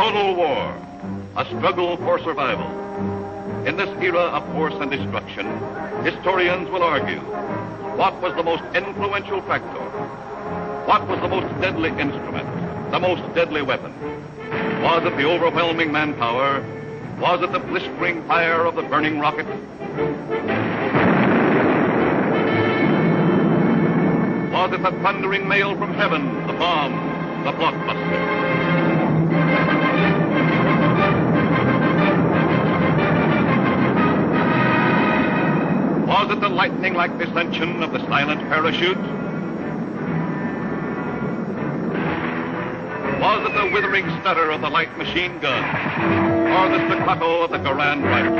Total war, a struggle for survival. In this era of force and destruction, historians will argue, what was the most influential factor? What was the most deadly instrument, the most deadly weapon? Was it the overwhelming manpower? Was it the blistering fire of the burning rocket? Was it the thundering mail from heaven, the bomb, the blockbuster? Was it the lightning-like descension of the silent parachute? Was it the withering stutter of the light machine gun? Or the staccato of the Garand rifle?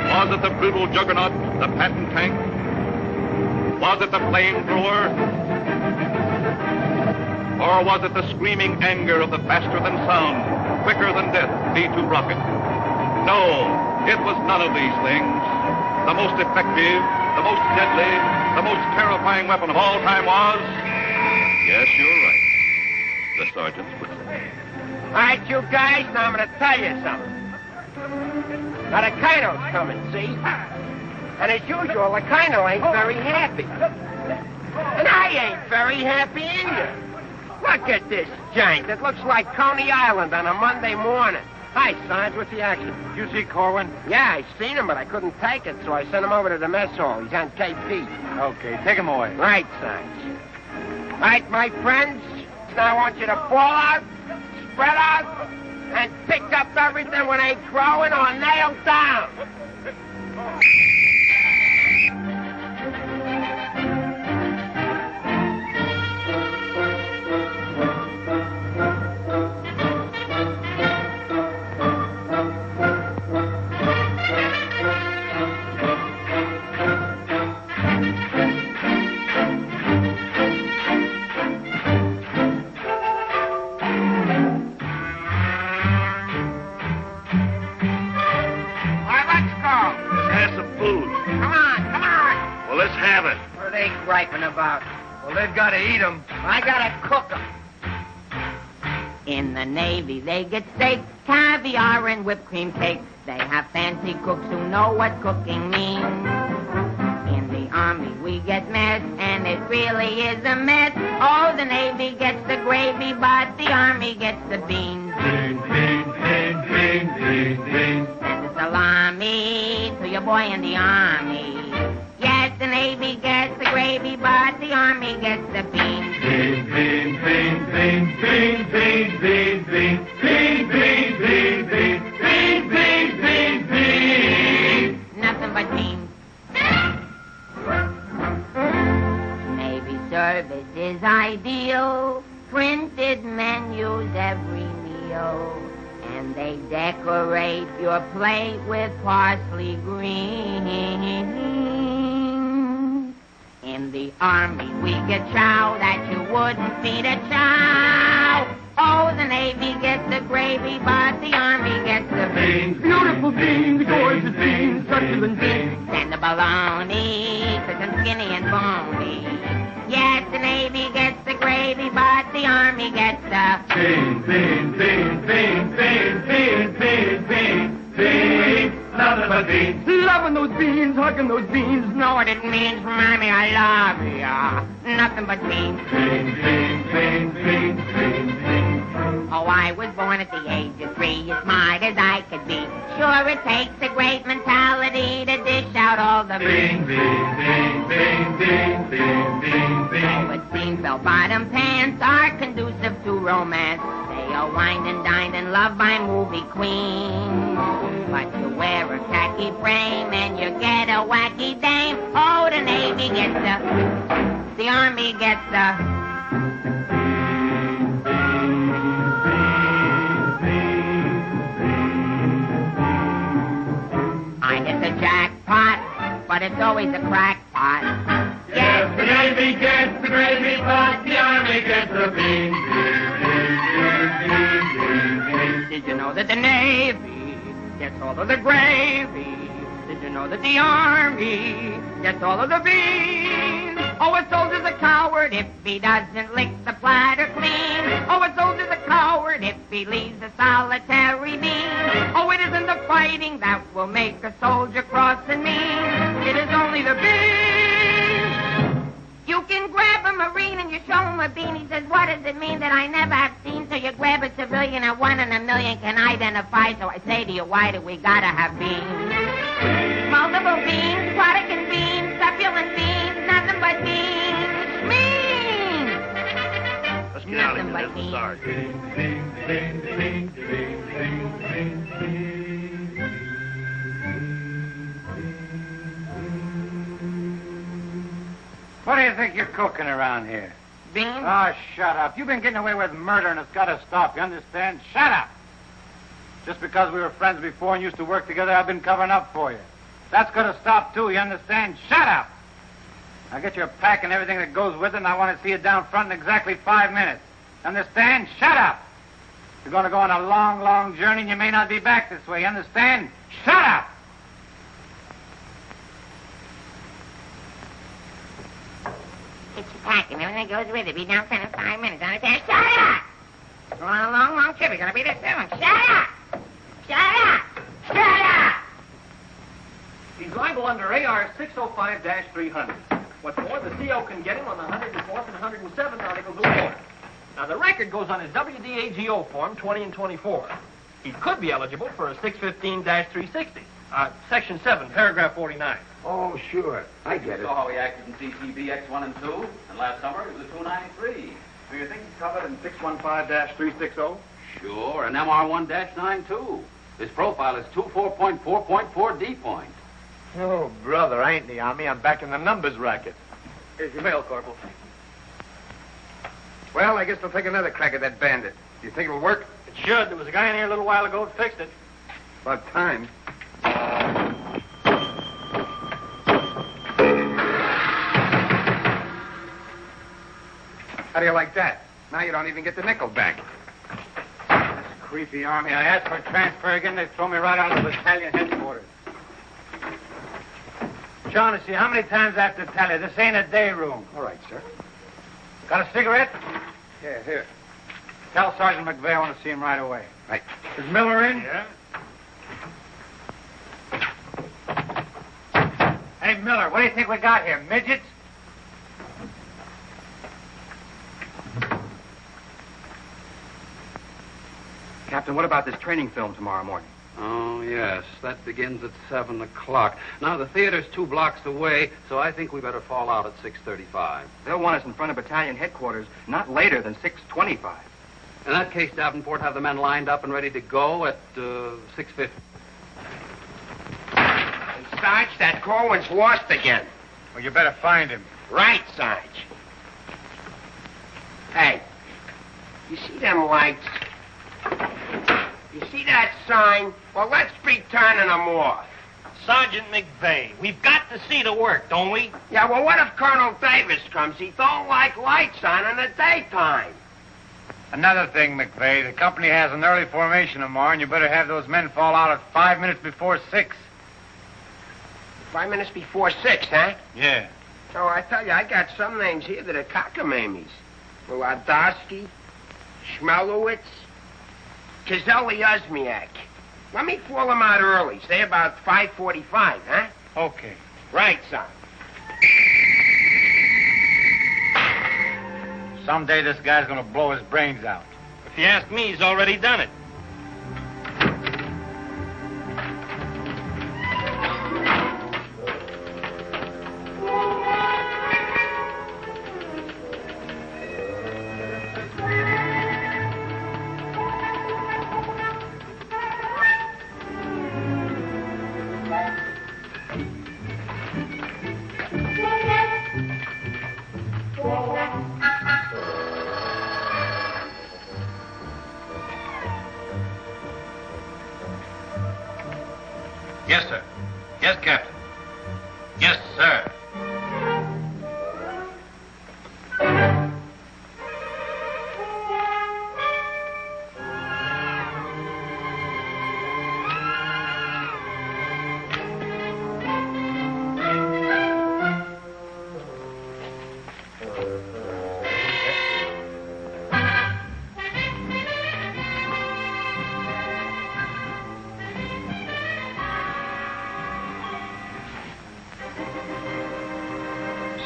Was it the brutal juggernaut, the Patton tank? Was it the flamethrower? Or was it the screaming anger of the faster-than-sound, quicker-than-death V-2 rocket? No, it was none of these things. The most effective, the most deadly, the most terrifying weapon of all time was... Yes, you're right. The sergeant's whistle. All right, you guys, now I'm going to tell you something. Now, the Colonel's coming, see? And as usual, the Colonel ain't very happy. And I ain't very happy either. Look at this giant. It looks like Coney Island on a Monday morning. Hi, Sarge, what's the action? Did you see Corwin? Yeah, I seen him, but I couldn't take it, so I sent him over to the mess hall. He's on KP. Okay, take him away. Right, Sarge. All right, my friends, now I want you to fall out, spread out, and pick up everything when they throw it or nailed down. Griping about. Well, they've got to eat them. I gotta cook them. In the Navy, they get steak, caviar, and whipped cream cake. They have fancy cooks who know what cooking means. In the Army, we get mess, and it really is a mess. Oh, the Navy gets the gravy, but the Army gets the beans. Beans, beans, beans, beans, beans, beans. Send the salami to your boy in the Army. Yes, the Navy gets the gravy, but the Army gets the beans. Beans, beans, beans, beans, beans, beans, beans, beans, beans, beans, beans, beans, beans, beans, beans. Nothing but beans. Navy service is ideal. Printed menus every meal. And they decorate your plate with parsley green. In the Army, we get chow that you wouldn't feed a chow. Oh, the Navy gets the gravy, but the Army gets the beans. Beautiful beans, gorgeous beans, succulent beans. And the bologna, cause I'm skinny and bony. Yes, the Navy gets the gravy, but the Army gets the beans, beans, beans, beans, beans, beans, beans, beans, beans. Nothing but beans. Loving those beans, hugging those beans. Know what it means, Mommy, I love ya. Nothing but beans. Beans, beans, beans, beans, beans, beans. Oh, I was born at the age of 3, as smart as I could be. Sure, it takes a great mentality to dish out all the beans, beans, beans, beans, beans, beans, beans, beans. Oh, it seems bell-bottom pants are conducive to romance. They are wined and dined and loved by movie queens. But you wear a khaki frame and you get a wacky dame. Oh, the Navy gets the Army gets the... I hit the jackpot, but it's always a crackpot. Yes, the Navy gets the gravy, but the Army gets the beans. Did you know that the Navy gets all of the gravy? Did you know that the Army gets all of the beans? Oh, a soldier's a coward if he doesn't lick the platter clean. Oh, a soldier's a coward if he leaves a solitary bean. Oh, it isn't the fighting that will make a soldier cross and mean. It is only the bean. You can grab a Marine and you show him a bean. He says, what does it mean that I never have seen? So you grab a civilian and 1 in a million can identify. So I say to you, why do we gotta have beans? Multiple beans, Protestant beans, succulent beans, nothing but beans. Beans! Let's get out of Nothing here. but This is our What do you think you're cooking around here? Beans? Oh, shut up. You've been getting away with murder, and it's got to stop. You understand? Shut up. Just because we were friends before and used to work together, I've been covering up for you. That's got to stop, too. You understand? Shut up. Now get your pack and everything that goes with it, and I want to see you down front in exactly 5 minutes. Understand? Shut up. You're going to go on a long, long journey, and you may not be back this way. You understand? Shut up. Get your pack and everything that goes with it. Be down front in 5 minutes. Understand? Shut up! Going on a long, long trip. You're gonna be there soon. Shut up! Shut up! Shut up! He's liable under AR 605-300. What's more, the CO can get him on the 104th and 107th Articles of War. Now, the record goes on his WDAGO form 20 and 24. He could be eligible for a 615-360. Section 7, paragraph 49. Oh, sure. I get it. You saw how he acted in CTB X1 and 2, and last summer it was a 293. Do you think he's covered in 615-360? Sure, and MR1-9 His profile is 24.4.4 D point. Oh, brother, I ain't in the Army. I'm back in the numbers racket. Here's your mail, Corporal. Well, I guess we'll take another crack at that bandit. Do you think it'll work? It should. There was a guy in here a little while ago that fixed it. About time. How do you like that? Now you don't even get the nickel back. This creepy Army. I asked for a transfer again. They throw me right out of the battalion headquarters. Shaughnessy, how many times I have to tell you? This ain't a day room. All right, sir. Got a cigarette? Yeah, here. Tell Sergeant McVeigh I want to see him right away. Right. Is Miller in? Yeah? Hey, Miller, what do you think we got here? Midgets? Captain, what about this training film tomorrow morning? Oh, yes, that begins at 7 o'clock. Now, the theater's 2 blocks away, so I think we better fall out at 6:35. They'll want us in front of battalion headquarters not later than 6:25. In that case, Davenport, have the men lined up and ready to go at 6:50. Sarge, that Corwin's lost again. Well, you better find him. Right, Sarge. Hey, you see them lights? You see that sign? Well, let's be turning them off. Sergeant McVeigh, we've got to see the work, don't we? Yeah, well, what if Colonel Davis comes? He don't like lights on in the daytime. Another thing, McVeigh, the company has an early formation tomorrow, and you better have those men fall out at 5 minutes before 6. 5 minutes before 6, huh? Yeah. Oh, I tell you, I got some names here that are cockamammies. Wladowski, Schmelowitz, Kazeli Uzmiak. Let me fall them out early, say about 5:45, huh? Okay. Right, son. Someday this guy's gonna blow his brains out. If you ask me, he's already done it. Yes, sir. Yes, Captain. Yes, sir.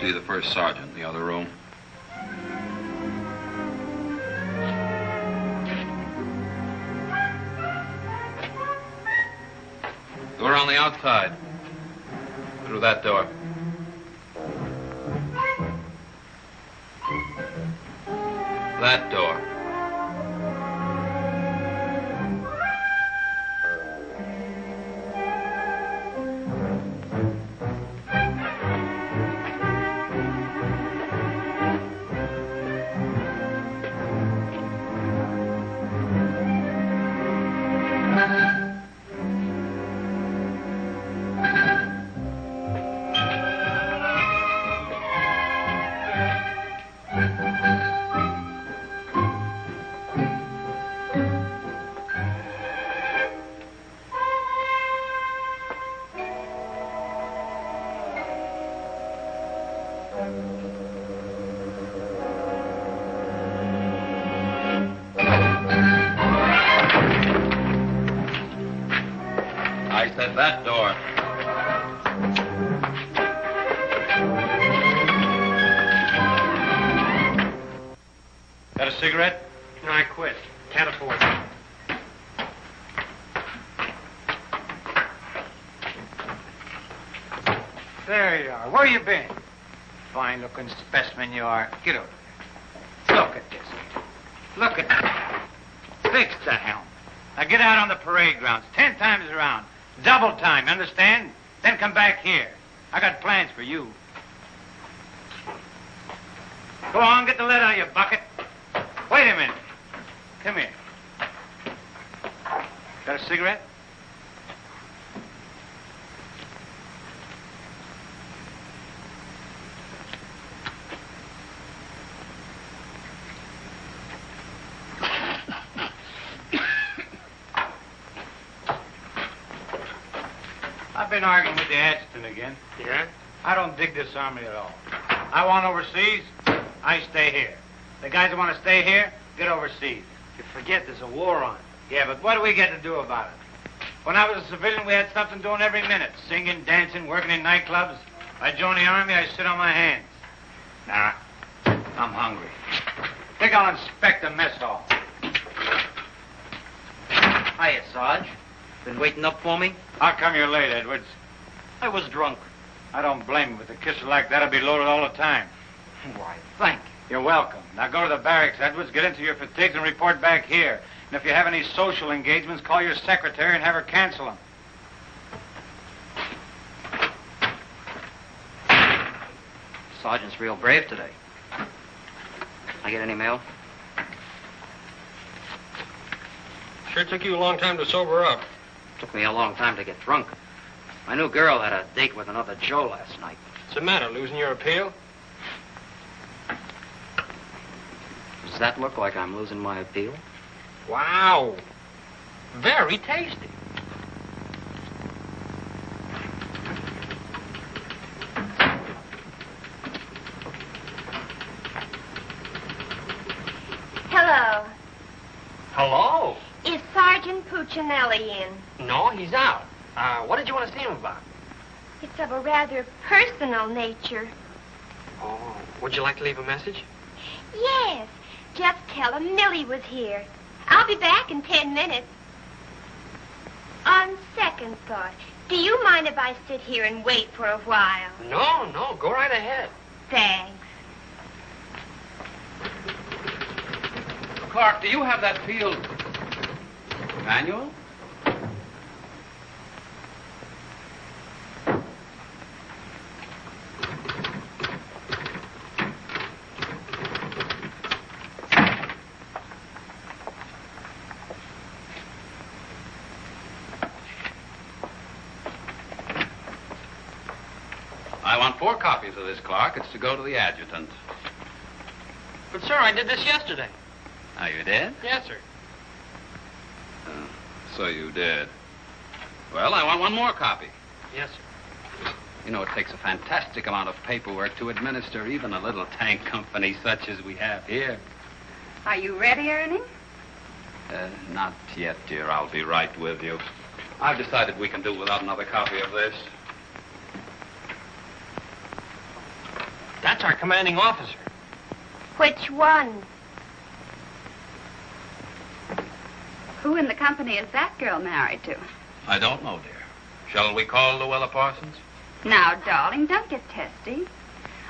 see the first sergeant in the other room. Door on the outside. Through that door. That door. That door. Got a cigarette? No, I quit. Can't afford it. There you are. Where you been? Fine-looking specimen you are. Get over there. Look at this. Look at that. Fix the helm. Now get out on the parade grounds 10 times around. Double time, you understand? Then come back here. I got plans for you. Go on, get the lead out of your bucket. Wait a minute. Come here. Got a cigarette? I've been arguing with the adjutant again. Yeah? I don't dig this army at all. I want overseas, I stay here. The guys that want to stay here, get overseas. You forget there's a war on. Yeah, but what do we get to do about it? When I was a civilian, we had something doing every minute. Singing, dancing, working in nightclubs. I joined the army, I sit on my hands. Nah, I'm hungry. Think I'll inspect the mess hall. Hiya, Sarge. Been waiting up for me? How come you're late, Edwards? I was drunk. I don't blame you. With a kisser like that, I'll be loaded all the time. Why, thank you. You're welcome. Now go to the barracks, Edwards, get into your fatigues and report back here. And if you have any social engagements, call your secretary and have her cancel them. Sergeant's real brave today. I get any mail? Sure took you a long time to sober up. Took me a long time to get drunk. My new girl had a date with another Joe last night. What's the matter, losing your appeal? Does that look like I'm losing my appeal? Wow. Very tasty. Hello. Hello. Is Sergeant Puccinelli in? No, he's out. What did you want to see him about? It's of a rather personal nature. Oh, would you like to leave a message? Yes. Just tell him Millie was here. I'll be back in 10 minutes. On second thought, do you mind if I sit here and wait for a while? No, go right ahead. Thanks. Clark, do you have that field manual? I want 4 copies of this, Clark. It's to go to the adjutant. But, sir, I did this yesterday. Oh, you did? Yes, sir. So you did. Well, I want 1 more copy. Yes, sir. You know, it takes a fantastic amount of paperwork to administer even a little tank company such as we have here. Are you ready, Ernie? Not yet, dear. I'll be right with you. I've decided we can do without another copy of this. That's our commanding officer. Which one? Who in the company is that girl married to? I don't know, dear. Shall we call Luella Parsons? Now, darling, don't get testy.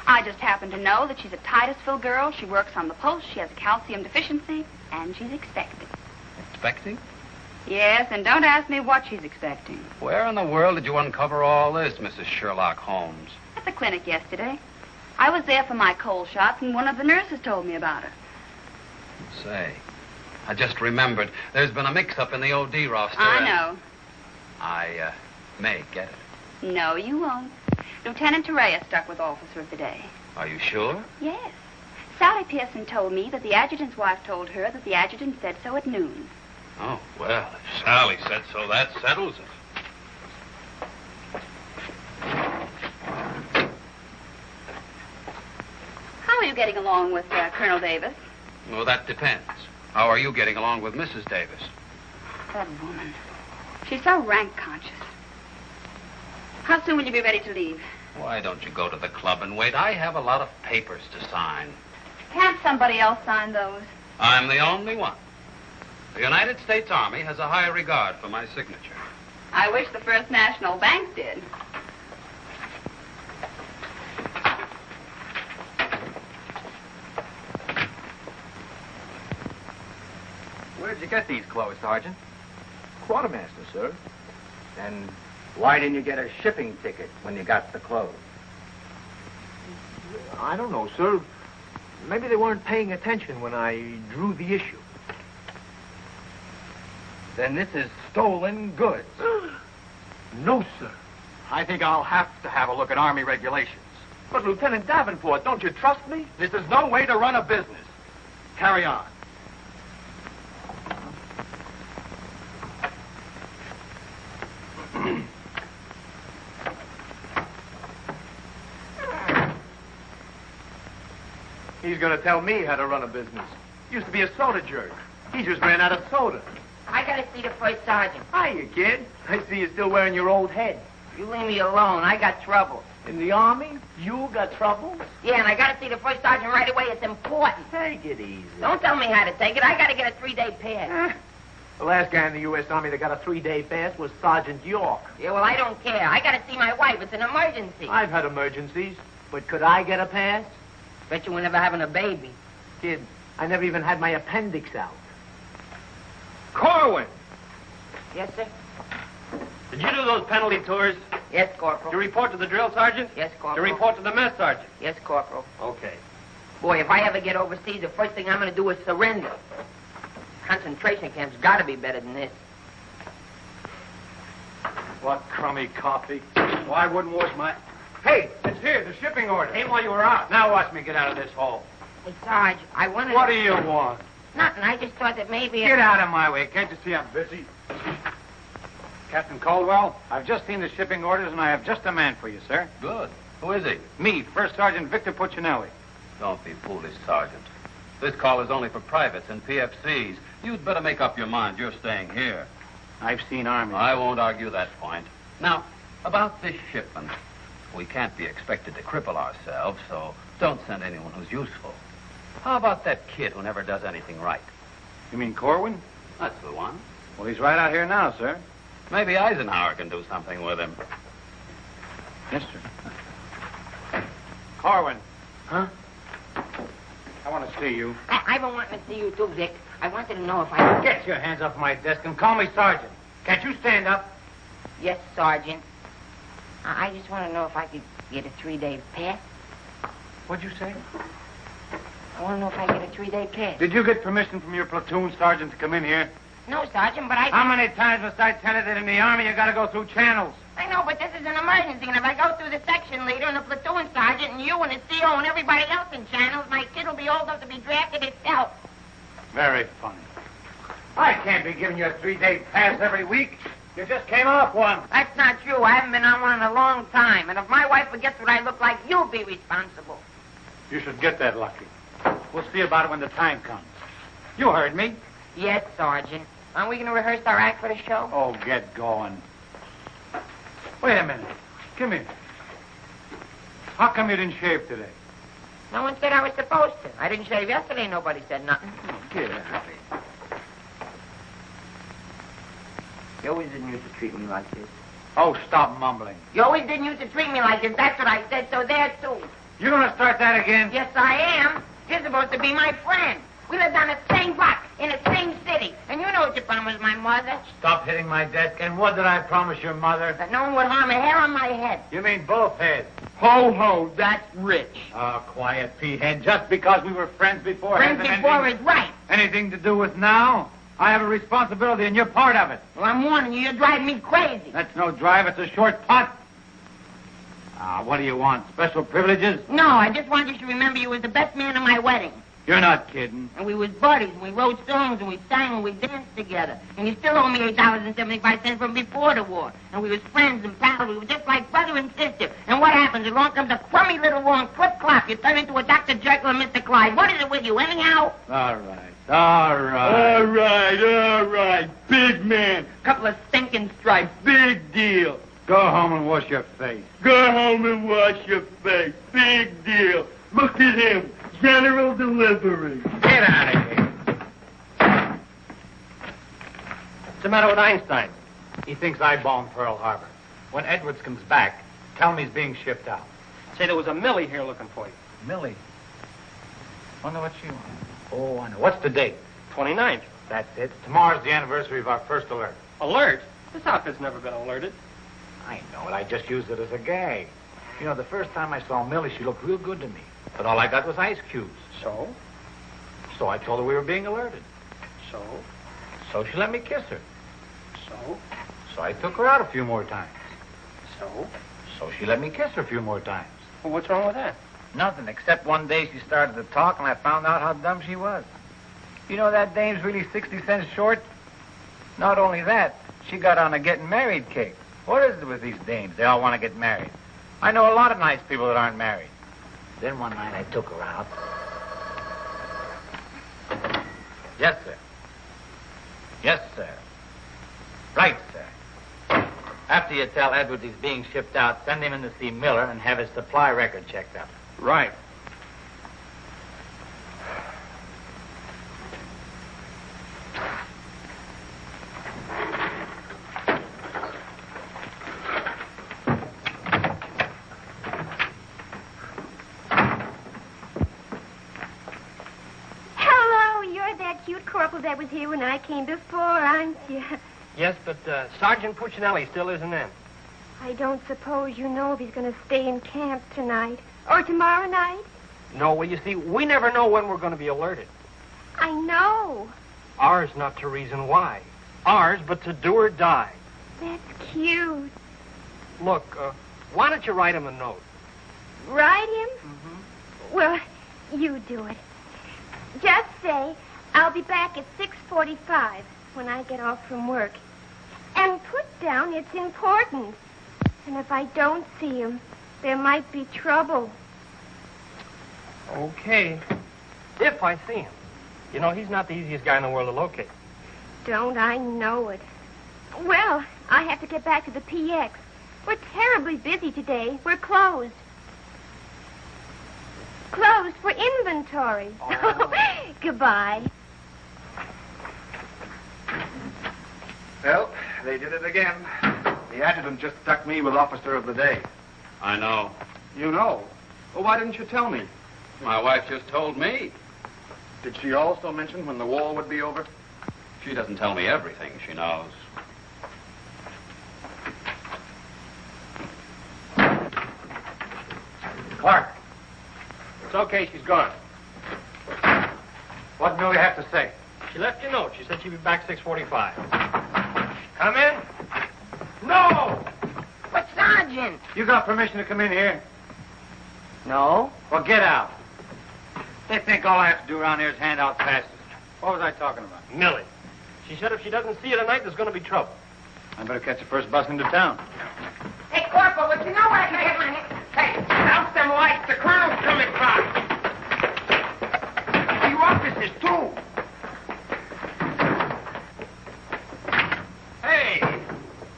I just happen to know that she's a Titusville girl. She works on the post. She has a calcium deficiency, and she's expecting. Expecting? Yes, and don't ask me what she's expecting. Where in the world did you uncover all this, Mrs. Sherlock Holmes? At the clinic yesterday. I was there for my cold shots, and one of the nurses told me about it. Say, I just remembered. There's been a mix-up in the OD roster. I know. I may get it. No, you won't. Lieutenant Torreya stuck with Officer of the Day. Are you sure? Yes. Sally Pearson told me that the adjutant's wife told her that the adjutant said so at noon. Oh, well, if Sally said so, that settles it. How are you getting along with Colonel Davis? Well, that depends. How are you getting along with Mrs. Davis? That woman. She's so rank conscious. How soon will you be ready to leave? Why don't you go to the club and wait? I have a lot of papers to sign. Can't somebody else sign those? I'm the only one. The United States Army has a high regard for my signature. I wish the First National Bank did. Where'd you get these clothes, Sergeant? Quartermaster, sir. And why didn't you get a shipping ticket when you got the clothes? I don't know, sir. Maybe they weren't paying attention when I drew the issue. Then this is stolen goods. No, sir. I think I'll have to have a look at Army regulations. But, Lieutenant Davenport, don't you trust me? This is no way to run a business. Carry on. He's going to tell me how to run a business. Used to be a soda jerk. He just ran out of soda. I gotta see the first sergeant. Hiya, kid. I see you still wearing your old head. You leave me alone. I got trouble. In the Army? You got trouble? Yeah, and I gotta see the first sergeant right away. It's important. Take it easy. Don't tell me how to take it. I gotta get a 3-day pass. The last guy in the U.S. Army that got a 3-day pass was Sergeant York. Yeah, well, I don't care. I gotta see my wife. It's an emergency. I've had emergencies, but could I get a pass? Bet you were never having a baby. Kid, I never even had my appendix out. Corwin! Yes, sir? Did you do those penalty tours? Yes, Corporal. To report to the drill sergeant? Yes, To Corporal. report to the mess sergeant? Yes, Corporal. Okay. Boy, if I ever get overseas, the first thing I'm gonna do is surrender. Concentration camp's gotta be better than this. What crummy coffee. Well, I wouldn't wash my... Hey, it's here, the shipping order. Ain't while you were out. Now watch me get out of this hole. Hey, Sarge, I wanted What to... do you want? Nothing. I just thought that maybe... Get out of my way. Can't you see I'm busy? Captain Caldwell, I've just seen the shipping orders, and I have just a man for you, sir. Good. Who is he? Me, First Sergeant Victor Puccinelli. Don't be foolish, Sergeant. This call is only for privates and PFCs. You'd better make up your mind. You're staying here. I've seen Army. I won't argue that point. Now, about this shipment. We can't be expected to cripple ourselves, so don't send anyone who's useful. How about that kid who never does anything right? You mean Corwin? That's the one. Well, he's right out here now, sir. Maybe Eisenhower can do something with him. Yes, sir. Corwin. Huh? I want to see you. I've been wanting to see you too, Vic. I wanted to know if I... Get your hands off my desk and call me Sergeant. Can't you stand up? Yes, Sergeant. I just want to know if I could get a 3-day pass. What'd you say? I want to know if I get a 3-day pass. Did you get permission from your platoon sergeant to come in here? No, Sergeant, but I... How many times was I tell you that in the Army you got to go through channels? I know, but this is an emergency, and if I go through the section leader and the platoon sergeant and you and the CO and everybody else in channels, my kid will be old enough to be drafted itself. Very funny. I can't be giving you a 3-day pass every week. You just came off one. That's not true. I haven't been on one in a long time, and if my wife forgets what I look like, you'll be responsible. You should get that lucky. We'll see about it when the time comes. You heard me. Yes, Sergeant. Aren't we going to rehearse our act for the show? Oh, get going. Wait a minute. Come here. How come you didn't shave today? No one said I was supposed to. I didn't shave yesterday. Nobody said nothing. Get out of here. You always didn't used to treat me like this. Oh, stop mumbling. You always didn't used to treat me like this. That's what I said, so there, too. You gonna start that again? Yes, I am. You're supposed to be my friend. We lived on the same block, in the same city. And you know what you promised my mother. Stop hitting my desk. And what did I promise your mother? That no one would harm a hair on my head. You mean both heads? Ho, ho, that's rich. Oh, quiet, P-head. Just because we were friends before... Friends before is right. Anything to do with now? I have a responsibility, and you're part of it. Well, I'm warning you, you're driving me crazy. That's no drive. It's a short putt. What do you want? Special privileges? No, I just want you to remember you was the best man at my wedding. You're not kidding. And we was buddies, and we wrote songs, and we sang, and we danced together. And you still owe me $8.75 from before the war. And we was friends and pals. We were just like brother and sister. And what happens? Along comes a crummy little wrong flip-flop. You turn into a Dr. Jekyll and Mr. Clyde. What is it with you, anyhow? All right. Big man. Couple of stinking stripes. Big deal. Go home and wash your face. Go home and wash your face. Big deal. Look at him. General delivery. Get out of here. What's the matter with Einstein? He thinks I bombed Pearl Harbor. When Edwards comes back, tell him he's being shipped out. Say there was a Millie here looking for you. Millie? Wonder what she wants. Oh, I know. What's the date? 29th. That's it. Tomorrow's the anniversary of our first alert. Alert? This outfit's never been alerted. I know it. I just used it as a gag. You know, the first time I saw Millie, she looked real good to me. But all I got was ice cubes. So? So I told her we were being alerted. So? So she let me kiss her. So? So I took her out a few more times. So? So she let me kiss her a few more times. Well, what's wrong with that? Nothing, except one day she started to talk and I found out how dumb she was. You know that dame's really 60 cents short? Not only that, she got on a getting married kick. What is it with these dames? They all want to get married. I know a lot of nice people that aren't married. Then one night I took her out. Yes, sir. Yes, sir. Right, sir. After you tell Edwards he's being shipped out, send him in to see Miller and have his supply record checked out. Right. Corporal that was here when I came before, aren't you? Yes, but Sergeant Puccinelli still isn't in. I don't suppose you know if he's going to stay in camp tonight or tomorrow night? No, well, you see, we never know when we're going to be alerted. I know. Ours not to reason why. Ours, but to do or die. That's cute. Look, why don't you write him a note? Write him? Mm-hmm. Well, you do it. Just say, I'll be back at 6:45 when I get off from work. And put down it's important. And if I don't see him, there might be trouble. Okay. If I see him. You know, he's not the easiest guy in the world to locate. Don't I know it? Well, I have to get back to the PX. We're terribly busy today. We're closed. Closed for inventory. Oh. Goodbye. Well, they did it again. The adjutant just stuck me with Officer of the Day. I know. You know? Well, why didn't you tell me? My wife just told me. Did she also mention when the war would be over? She doesn't tell me everything she knows. Clark. It's okay, she's gone. What do you have to say? She left you a note. She said she'd be back 6:45. Come in. No! But, Sergeant! You got permission to come in here? No. Well, get out. They think all I have to do around here is hand out passes. What was I talking about? Millie. She said if she doesn't see you tonight, there's going to be trouble. I better catch the first bus into town. Hey, Corporal, would you know where I can get my... Hey, out them lights. The colonel's coming by. You officers, too. Hey.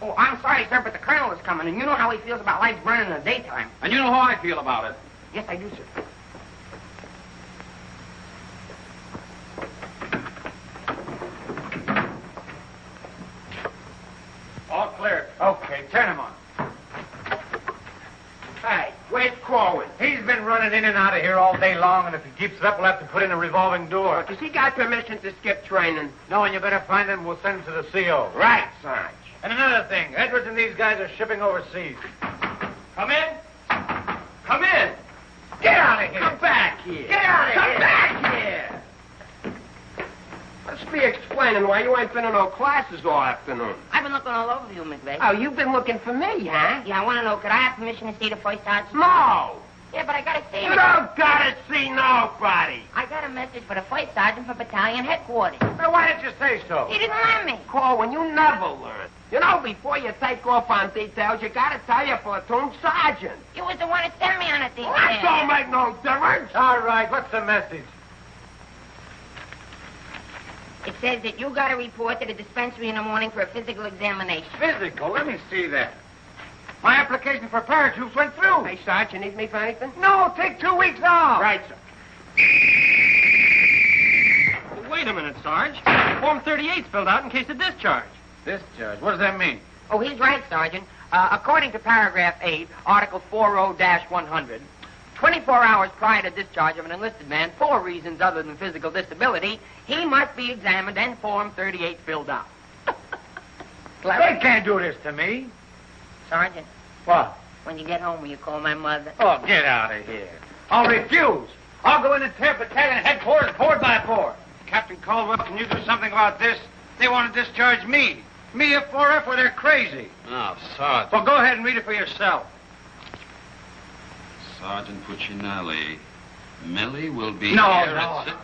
Oh, I'm sorry, sir, but the colonel is coming, and you know how he feels about lights burning in the daytime. And you know how I feel about it. Yes, I do, sir. Turn him on. Hey, where's Corwin? He's been running in and out of here all day long, and if he keeps it up, we'll have to put in a revolving door. Does he got permission to skip training? No, and you better find him. We'll send him to the CO. Right, Sarge. And another thing, Edwards and these guys are shipping overseas. Come in. Come in. Get out of here. Come back here. Get out of here. Come back here. Let's be explaining why you ain't been in no classes all afternoon. I've been looking all over you, McVeigh. Oh, you've been looking for me, huh? Yeah, I want to know, could I have permission to see the first sergeant? No. Yeah, but I got to see You him. don't gotta see nobody. I got a message for the first sergeant for battalion headquarters. Now, why didn't you say so? He didn't let me. Corwin, you never learn. You know, before you take off on details, you gotta tell your platoon sergeant. You was the one that sent me on a detail. Well, that don't make no difference. All right, what's the message? It says that you got to report to the dispensary in the morning for a physical examination. Physical? Let me see that. My application for paratroops went through. Hey, Sarge, you need me for anything? No, take 2 weeks off. Right, sir. Wait a minute, Sarge. Form 38's filled out in case of discharge. Discharge? What does that mean? Oh, he's right, Sergeant. According to paragraph 8, article 40-100, 24 hours prior to discharge of an enlisted man for reasons other than physical disability, he must be examined and Form 38 filled out. They can't do this to me. Sergeant, What? when you get home, will you call my mother? Oh, get out of here. I'll refuse. I'll go in and tear battalion headquarters board by board. Captain Caldwell, can you do something about this? They want to discharge me. Me, a 4F, or they're crazy. Oh, Sergeant. Well, go ahead and read it for yourself. Sergeant Puccinelli. Millie will be No, here no. at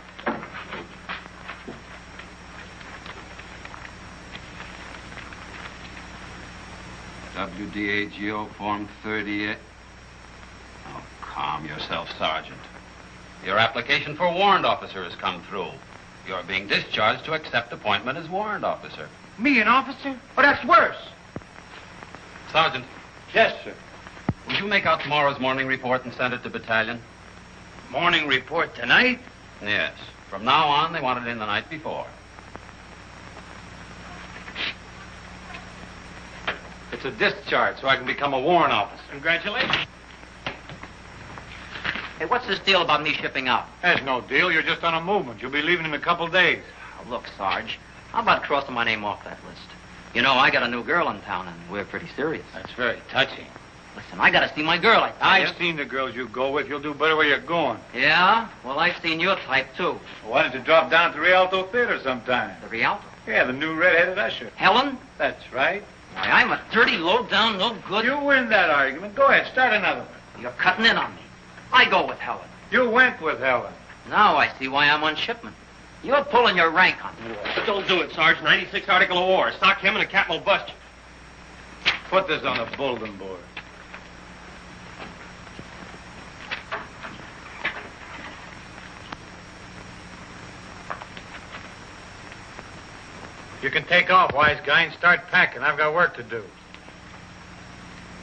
WDAGO Form 38. Oh, calm yourself, Sergeant. Your application for warrant officer has come through. You're being discharged to accept appointment as warrant officer. Me, an officer? Oh, that's worse. Sergeant, Yes, sir. will you make out tomorrow's morning report and send it to battalion? Morning report tonight? Yes. From now on, they want it in the night before. It's a discharge, so I can become a warrant officer. Congratulations. Hey, what's this deal about me shipping out? There's no deal. You're just on a movement. You'll be leaving in a couple days. Oh, look, Sarge, how about crossing my name off that list? You know, I got a new girl in town, and we're pretty serious. That's very touching. Listen, I got to see my girl, I tell I've you. seen the girls you go with. You'll do better where you're going. Yeah? Well, I've seen your type, too. Why don't you drop down to Rialto Theater sometime? The Rialto. Yeah, the new red-headed usher. Helen? That's right. Why, I'm a dirty, low-down, no good... You win that argument. Go ahead, start another one. You're cutting in on me. I go with Helen. You went with Helen. Now I see why I'm on shipment. You're pulling your rank on me. Don't do it, Sarge. 96 Article of War. Stock him and the captain will bust you. Put this on the bulletin board. You can take off, wise guy, and start packing. I've got work to do.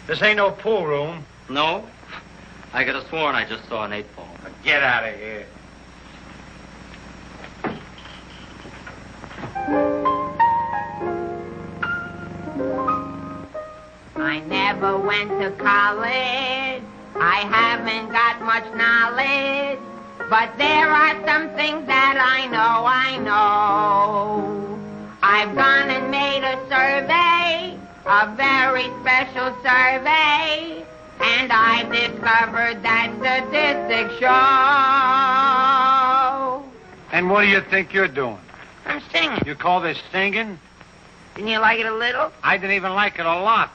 This ain't no pool room. No? I could have sworn I just saw an 8-ball. Now get out of here. I never went to college. I haven't got much knowledge. But there are some things that I know. I've gone and made a survey, a very special survey, and I discovered that statistics show. And what do you think you're doing? I'm singing. You call this singing? Didn't you like it a little? I didn't even like it a lot.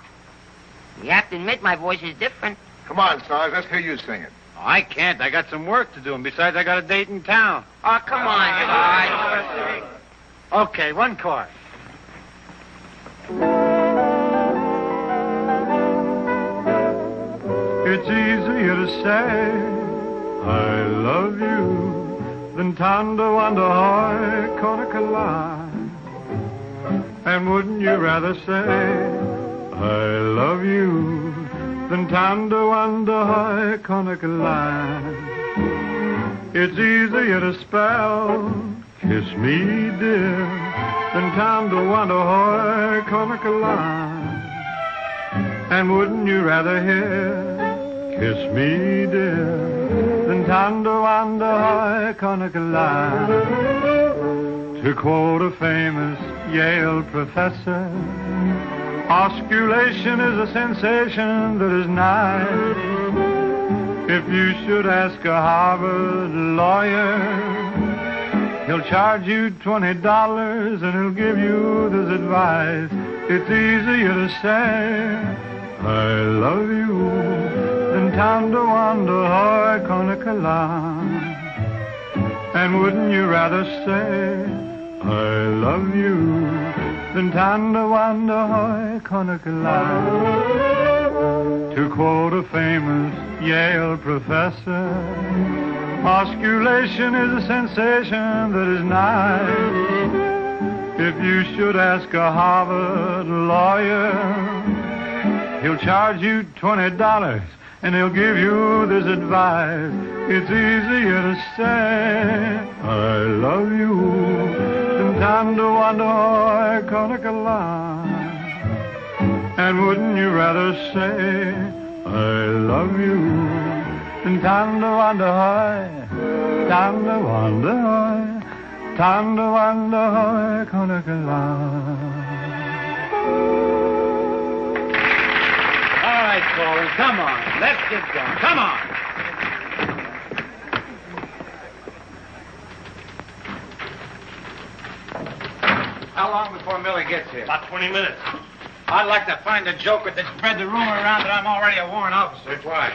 You have to admit my voice is different. Come on, Sarge, let's hear you sing it. Oh, I can't. I got some work to do, and besides, I got a date in town. Oh, come on, Sarge. Okay, one chord. It's easier to say I love you than tando under high Conacola. And wouldn't you rather say I love you than tando under high Conacola? It's easier to spell kiss me dear than tando under high Conacola. And wouldn't you rather hear, kiss me, dear, than tando ando konakalai? To quote a famous Yale professor, osculation is a sensation that is nice. If you should ask a Harvard lawyer, he'll charge you $20 and he'll give you this advice. It's easier to say, I love you, than tando ando konakalai. And wouldn't you rather say, I love you, than tando ando konakalai? To quote a famous Yale professor, osculation is a sensation that is nice. If you should ask a Harvard lawyer, he'll charge you $20 and he'll give you this advice. It's easier to say, I love you, than tando ando konakalai. And wouldn't you rather say, I love you, than tando ando konakalai. All right, Colin, come on. Let's get going. Come on. How long before Millie gets here? About 20 minutes. I'd like to find a joker that spread the rumor around that I'm already a warrant officer. Why?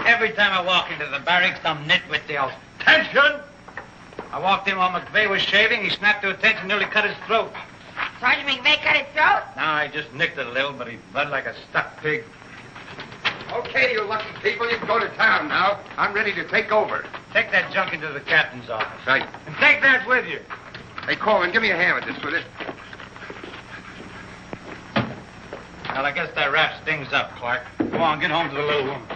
Every time I walk into the barracks, some nitwit yells, "Attention!" I walked in while McVeigh was shaving. He snapped to attention, nearly cut his throat. Sergeant McVeigh cut his throat? No, I just nicked it a little, but he bled like a stuck pig. Okay, you lucky people, you can go to town now. I'm ready to take over. Take that junk into the captain's office. Right. And take that with you. Hey, Coleman, give me a hand with this, will you? Well, I guess that wraps things up, Clark. Go on, get home to the little woman.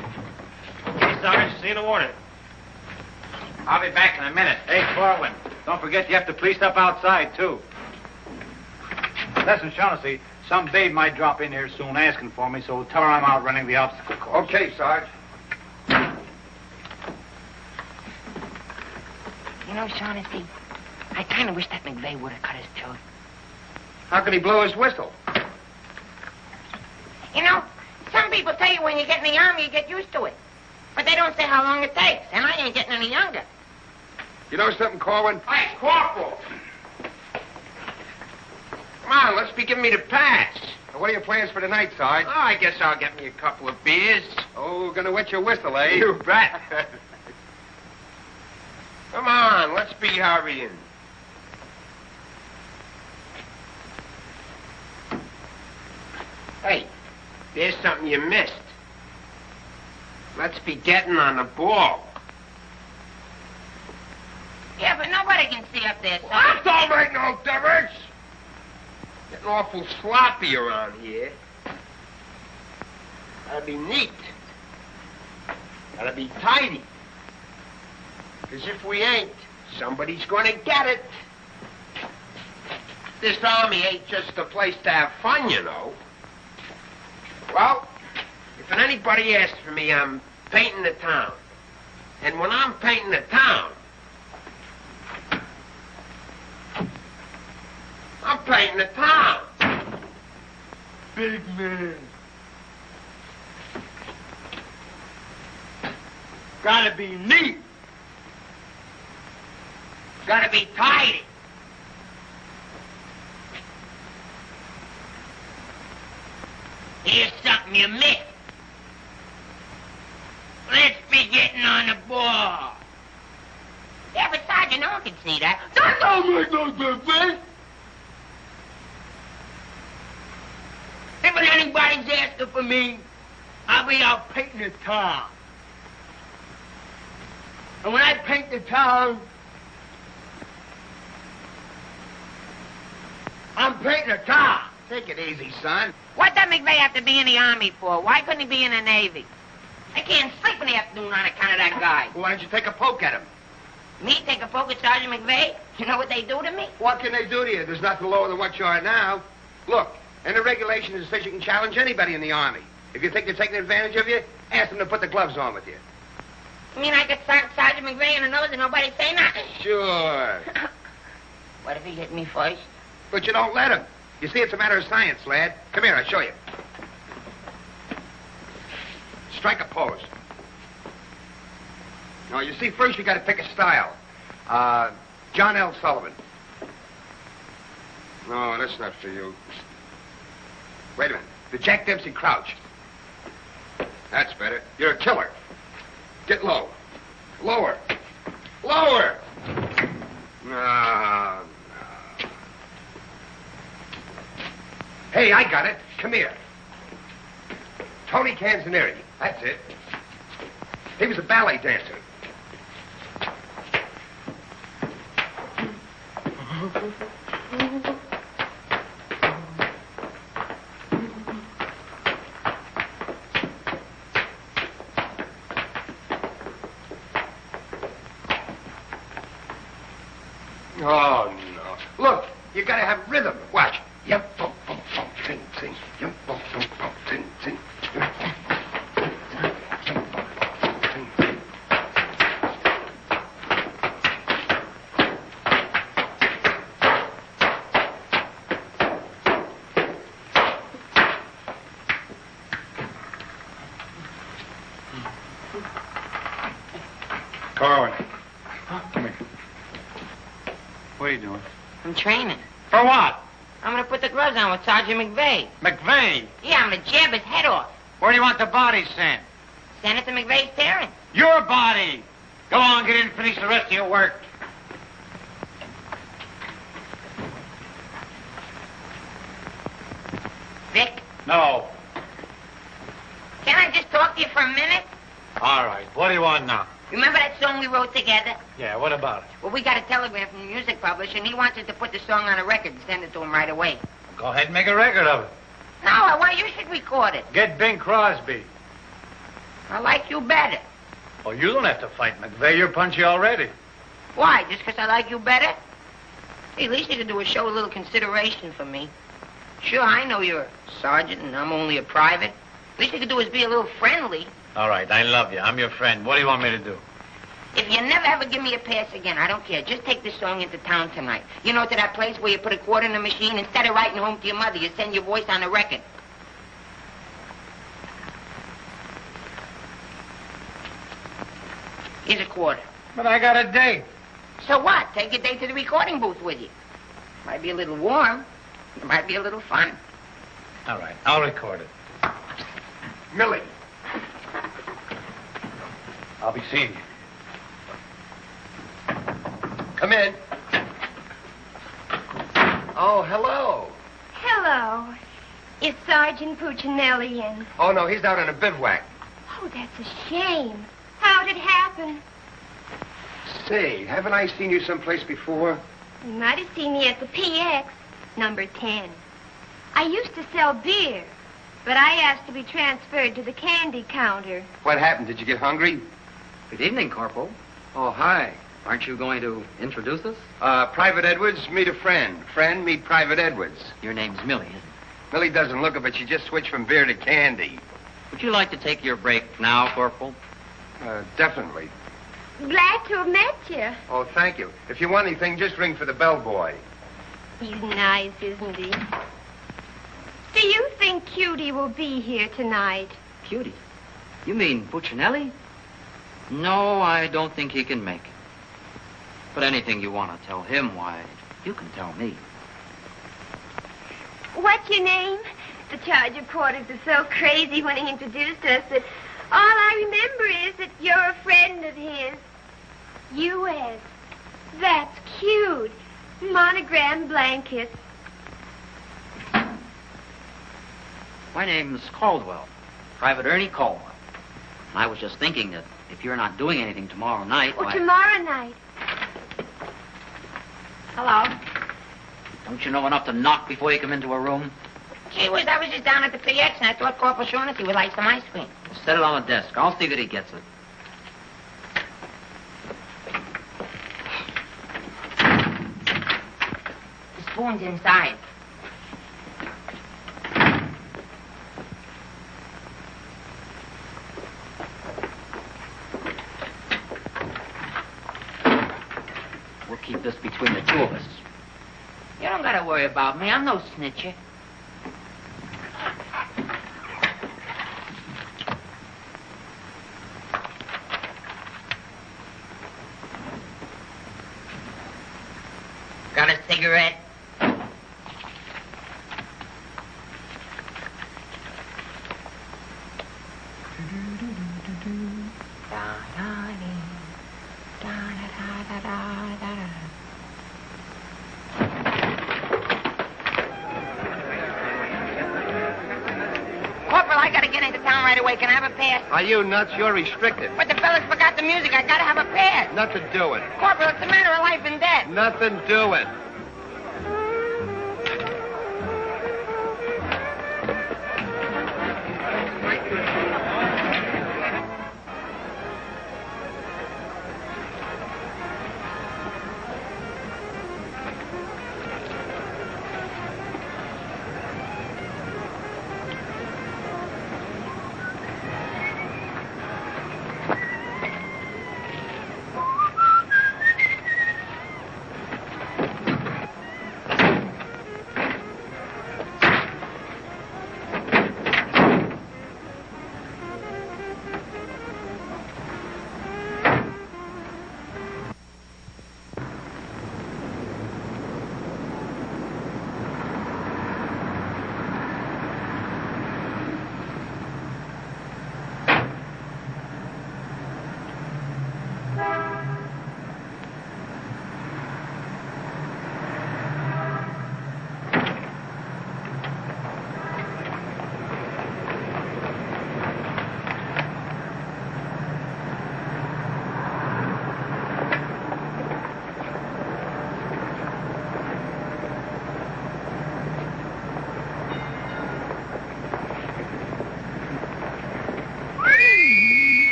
Okay, Sarge, see you in the morning. I'll be back in a minute. Hey, Corwin, don't forget you have to police up outside, too. Listen, Shaughnessy, some babe might drop in here soon asking for me, so tell her I'm out running the obstacle course. Okay, Sarge. You know, Shaughnessy, I kind of wish that McVeigh would have cut his throat. How can he blow his whistle? You know, some people tell you when you get in the Army, you get used to it. But they don't say how long it takes, and I ain't getting any younger. You know something, Corwin? Hey, Corporal! Come on, let's be giving me the pass. What are your plans for tonight, Sarge? Oh, I guess I'll get me a couple of beers. Oh, gonna wet your whistle, eh? You bet. Come on, let's be hurrying. Hey, there's something you missed. Let's be getting on the ball. Yeah, but nobody can see up there, son. That don't make no difference. Getting awful sloppy around here. Gotta be neat. Gotta be tidy. Because if we ain't, somebody's gonna get it. This Army ain't just a place to have fun, you know. Well, if anybody asks for me, I'm painting the town. And when I'm painting the town, I'm painting the town. Big man. Gotta be neat. Gotta be tidy. Here's something you missed. Let's be getting on the ball. Yeah, but Sergeant, no one can see that. That don't make no difference. If anybody's asking for me, I'll be out painting the town. And when I paint the town, I'm painting the town. Take it easy, son. What does McVeigh have to be in the Army for? Why couldn't he be in the Navy? I can't sleep in the afternoon on account of that guy. Why don't you take a poke at him? Me take a poke at Sergeant McVeigh? You know what they do to me? What can they do to you? There's nothing lower than what you are now. Look, in the regulations, it says you can challenge anybody in the Army. If you think they're taking advantage of you, ask them to put the gloves on with you. You mean I could start Sergeant McVeigh in the nose and nobody say nothing? Sure. What if he hit me first? But you don't let him. You see, it's a matter of science, lad. Come here, I'll show you. Strike a pose. Now, you see, first you got to pick a style. John L. Sullivan. No, that's not for you. Wait a minute. The Jack Dempsey Crouch. That's better. You're a killer. Get low. Lower. Lower! No. Hey, I got it. Come here. Tony Canzoneri. That's it. He was a ballet dancer. Oh, no. Look, you gotta have rhythm. Watch. Yum, bum, bum, bum, ting, ting. Yum, bum, bum, bum, ting, ting. Yum, bum, bum, ting, ting, ting. Corwin. Come here. What are you doing? I'm training. For what? I'm going to put the gloves on with Sergeant McVeigh. McVeigh? Yeah, I'm going to jab his head off. Where do you want the body sent? Send it to McVeigh's parents. Your body! Go on, get in and finish the rest of your work. Vic, No. can I just talk to you for a minute? All right. What do you want now? Remember that song we wrote together? Yeah, what about it? Well, we got a telegram from the music publisher, and he wants us to put the song on a record and send it to him right away. Go ahead and make a record of it. No, I want you should record it. Get Bing Crosby. I like you better. Oh, you don't have to fight McVeigh. You're punchy already. Why? Just because I like you better? Hey, at least you could do is show a little consideration for me. Sure, I know you're a sergeant and I'm only a private. At least you could do is be a little friendly. All right, I love you. I'm your friend. What do you want me to do? If you never ever give me a pass again, I don't care. Just take this song into town tonight. You know, to that place where you put a quarter in the machine. Instead of writing home to your mother, you send your voice on a record. Here's a quarter. But I got a date. So what? Take your date to the recording booth with you. Might be a little warm. It might be a little fun. All right, I'll record it. Millie. I'll be seeing you. Come in. Oh, hello. Hello. Is Sergeant 퓨치넬리 in? Oh, no, he's out on a bivouac. Oh, that's a shame. How'd it happen? Say, haven't I seen you someplace before? You might have seen me at the PX, number 10. I used to sell beer, but I asked to be transferred to the candy counter. What happened? Did you get hungry? Good evening, Corporal. Oh, hi. Aren't you going to introduce us? Private Edwards, meet a friend. Friend, meet Private Edwards. Your name's Millie, isn't it? Millie doesn't look it, but she just switched from beer to candy. Would you like to take your break now, Corporal? Definitely. Glad to have met you. Oh, thank you. If you want anything, just ring for the bellboy. He's nice, isn't he? Do you think Cutie will be here tonight? Cutie? You mean 퓨치넬리? No, I don't think he can make it. But anything you want to tell him, why, you can tell me. What's your name? The charge of quarters is so crazy when he introduced us that all I remember is that you're a friend of his. U.S. That's cute. Monogram blanket. My name's Caldwell. Private Ernie Caldwell. And I was just thinking that if you're not doing anything tomorrow night, Oh, why... tomorrow night. Hello. Don't you know enough to knock before you come into a room? Gee whiz, I was just down at the PX and I thought Corporal Shaughnessy would like some ice cream. Set it on the desk. I'll see that he gets it. The spoon's inside. We'll keep this between the two of us. You don't gotta worry about me. I'm no snitcher. Got a cigarette? Corporal, I gotta get into town right away. Can I have a pass? Are you nuts? You're restricted. But the fellas forgot the music. I gotta have a pass. Nothing doing. Corporal, it's a matter of life and death. Nothing doing.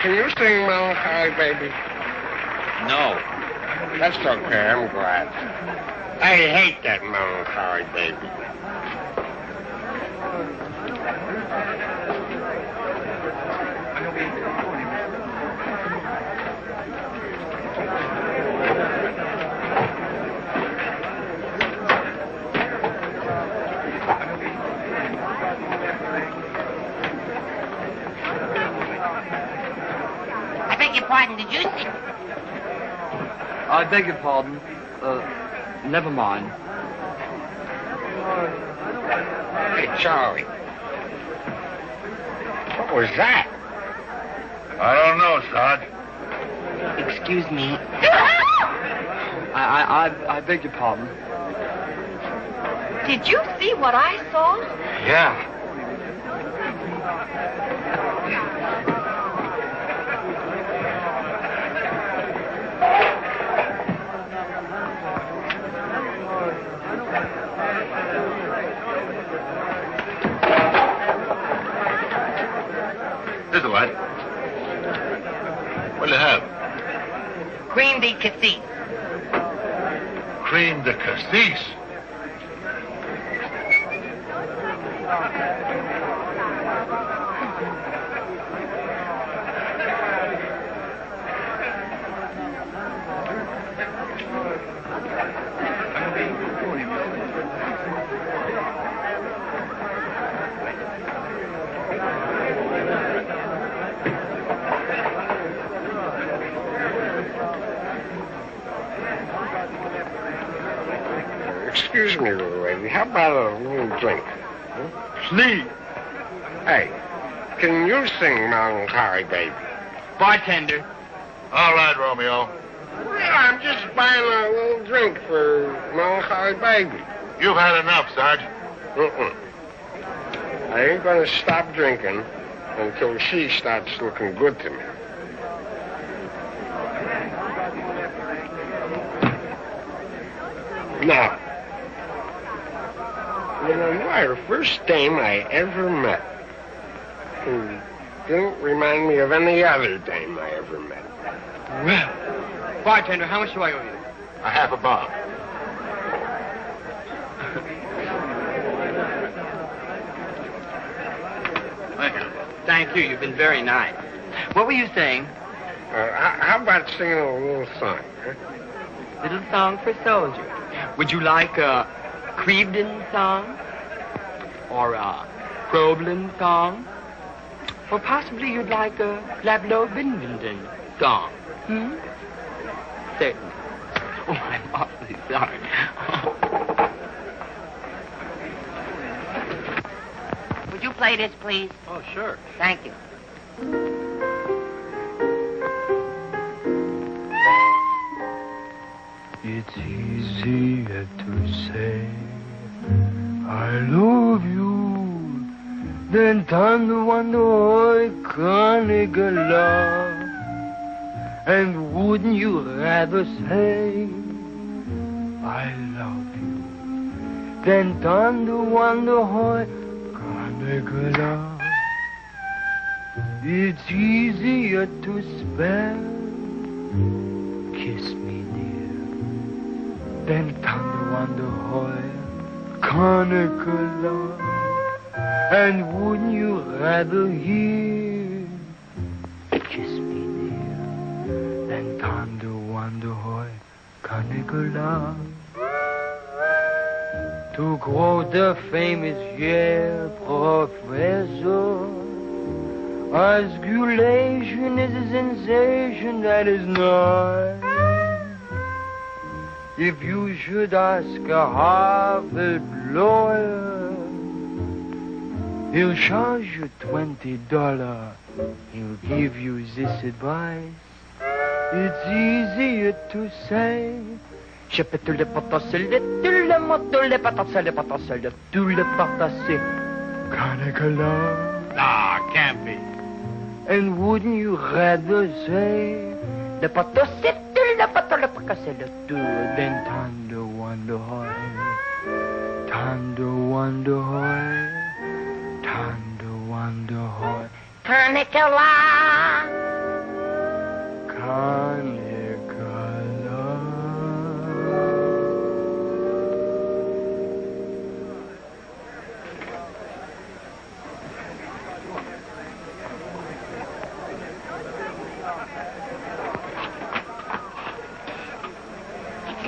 Can you sing Melancholy Baby? No. That's okay, I'm glad. I hate that Melancholy Baby. I beg your pardon, did you see? I beg your pardon. Never mind. Hey, Charlie. What was that? I don't know, Sarge. Excuse me. I beg your pardon. Did you see what I saw? Yeah. This is what? What'll you have? Cream de cassis. Cream de cassis. Excuse me, little lady. How about a little drink? Sleep. Hey, can you sing Melancholy Baby? Bartender. All right, Romeo. Well, I'm just buying a little drink for Melancholy Baby. You've had enough, Sarge. I ain't gonna stop drinking until she starts looking good to me. Now, you know, you are the first dame I ever met. Didn't remind me of any other dame I ever met. Well, bartender, how much do I owe you? A half a bob. Thank you. You've been very nice. What were you saying? How about singing a little song? Huh? Little song for soldier. Would you like a Crevedon song? Or a Groveland song? Or possibly you'd like a Lablo Bindenden song? Certainly. Oh, I'm awfully sorry. Would you play this, please? Oh, sure. Thank you. It's easier to say I love you than to wonder can't get love. And wouldn't you rather say I love you than to wonder can't get love? It's easier to spell kiss me dear than to wonder can't get love. And wouldn't you rather hear kiss me dear than to wonder can't get love? To quote the famous Yale professor, osculation is a sensation that is nice. If you should ask a Harvard lawyer, he'll charge you $20. He'll give you this advice. It's easier to say Nah, can't be. and wouldn't you rather say than Thunder Wonder Hoy, Thunder Wonder Hoy, Thunder Wonder Hoy, Carnicula.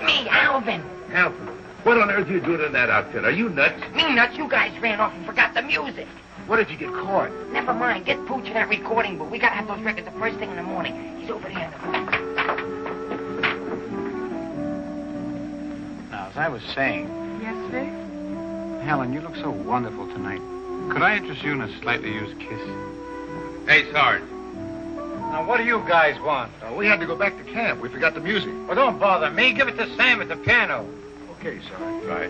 Me, Alvin. Alvin, what on earth are you doing in that outfit? Are you nuts? Me nuts, you guys ran off and forgot the music. What if you get caught? Never mind, get Pooch in that recording booth. We gotta have those records the first thing in the morning. He's over there in the booth. Now, as I was saying, Yes, Vic? Helen, you look so wonderful tonight. Could I interest you in a slightly used kiss? Hey, Sarge. Now, what do you guys want? We had to go back to camp. We forgot the music. Well, don't bother me. Give it to Sam at the piano. Okay, Sarge. Right.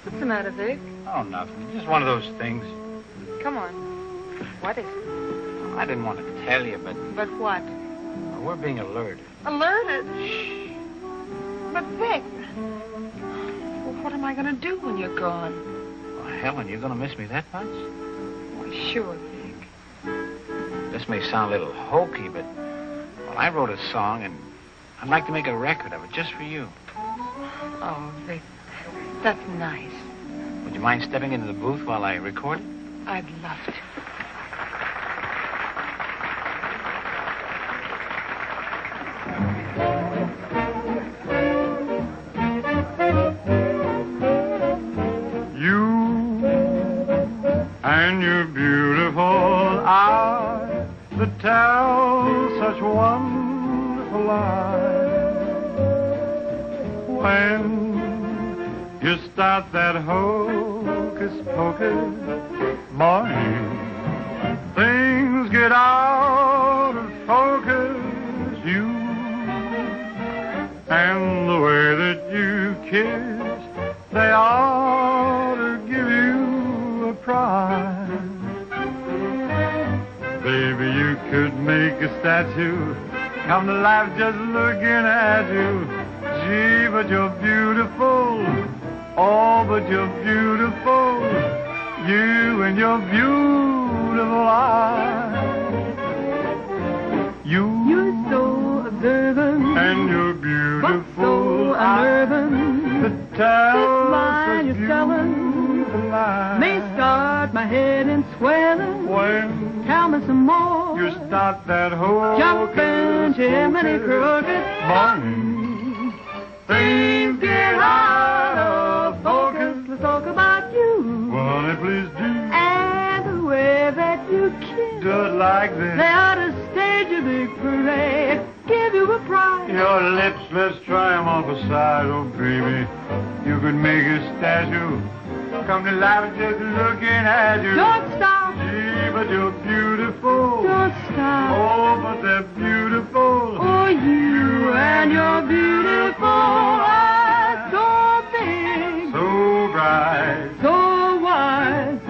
What's the matter, Vic? Oh, nothing. Just one of those things. Come on. What is it? I didn't want to tell you, but But what? we're being alerted. Alerted? Shh. But, Vic, well, what am I going to do when you're gone? Well, Helen, you're going to miss me that much? Why, sure, Vic. This may sound a little hokey, but well, I wrote a song, and I'd like to make a record of it just for you. Oh, Vic, that's nice. Would you mind stepping into the booth while I record it? I'd love to. And your beautiful eyes that tell such wonderful lies. When you start that hocus pocus, morning, things get out of focus. You and the way that you kiss, they ought to give you a prize. Baby, you could make a statue come to life just looking at you. Gee, but you're beautiful Oh, but you're beautiful, you and your beautiful eyes. You're so observant, and you're beautiful, but so unnerving. The tell line you're telling may start my head in swelling. When tell me some more. You start that whole jumping chimney crooked morning. Things get out of focus. Let's talk about you. Well, honey, please do. And the way that you kiss. Do it like this. They ought to stage a big parade. Give you a prize. Your lips, let's try 'em off the side. Oh, baby, you could make a statue. Come to life just looking at you. Don't stop. Gee, but you're beautiful. Don't stop. Oh, but they're beautiful. Oh, you and your beautiful eyes. So big. So bright. So wise.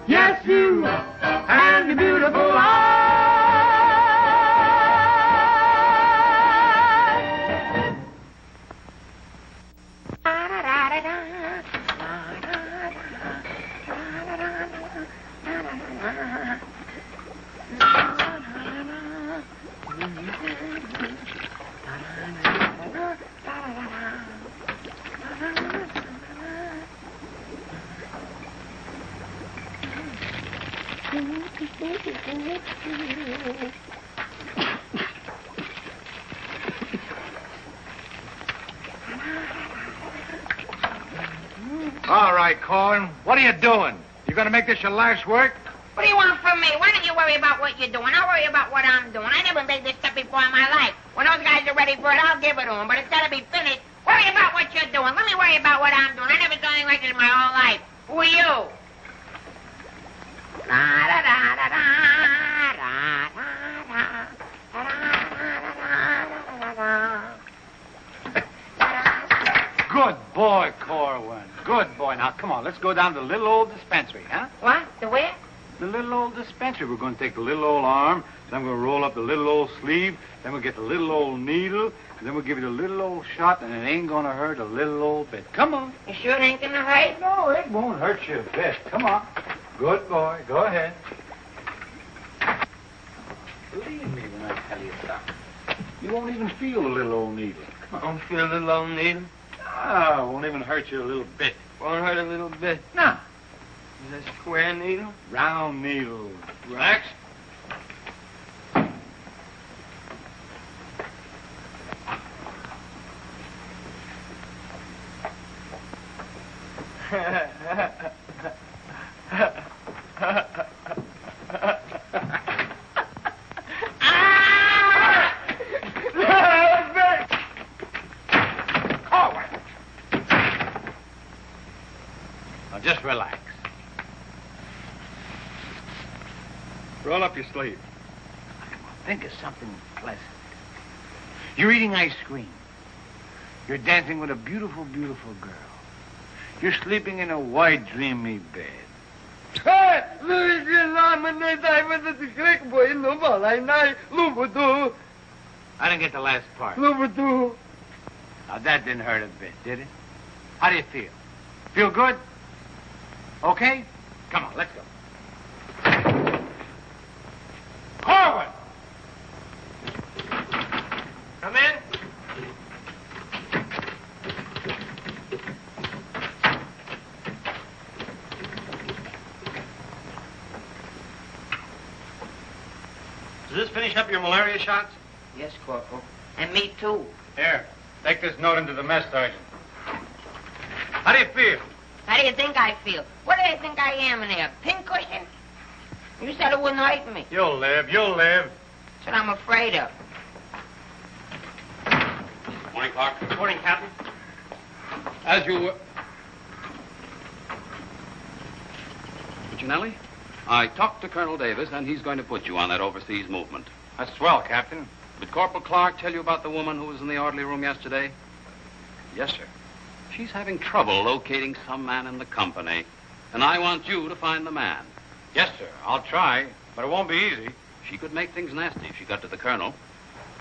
Yes, you and your beautiful eyes. All right, Cohen. What are you doing? You gonna make this your life's work? What do you want from me? Why don't you worry about what you're doing? I'll worry about what I'm doing. I never made this stuff before in my life. When those guys are ready for it, I'll give it to them. But it's got to be finished. Worry about what you're doing. Let me worry about what I'm doing. I never done anything like this in my whole life. Who are you? Good boy, Corwin. Good boy. Now, come on. Let's go down to the little old dispensary, huh? What? The where? The little old dispensary. We're going to take the little old arm, then we're going to roll up the little old sleeve, then we'll get the little old needle, and then we'll give you the little old shot, and it ain't going to hurt a little old bit. Come on. You sure it ain't going to hurt? No, it won't hurt you a bit. Come on. Good boy. Go ahead. Believe me when I tell you something. You won't even feel the little old needle. Come on. Don't feel a little old needle? Ah, it won't even hurt you a little bit. Won't hurt a little bit? No. Is that a square needle? Round needle. Relax. Now just relax. Roll up your sleeve. Think of something pleasant. You're eating ice cream. You're dancing with a beautiful, beautiful girl. You're sleeping in a white, dreamy bed. I didn't get the last part. Now, that didn't hurt a bit, did it? How do you feel? Feel good? Okay? Come on, let's go. Forward! Come in. Does this finish up your malaria shots? Yes, Corporal. And me, too. Here, take this note into the mess sergeant. How do you feel? How do you think I feel? What do you think I am in there? Pincushion? You said it wouldn't hurt me. You'll live, you'll live. That's what I'm afraid of. Morning, Clark. Good morning, Captain. As you were... Puccinelli, I talked to Colonel Davis, and he's going to put you on that overseas movement. That's swell, Captain. Did Corporal Clark tell you about the woman who was in the orderly room yesterday? Yes, sir. She's having trouble locating some man in the company, and I want you to find the man. Yes, sir. I'll try, but it won't be easy. She could make things nasty if she got to the colonel.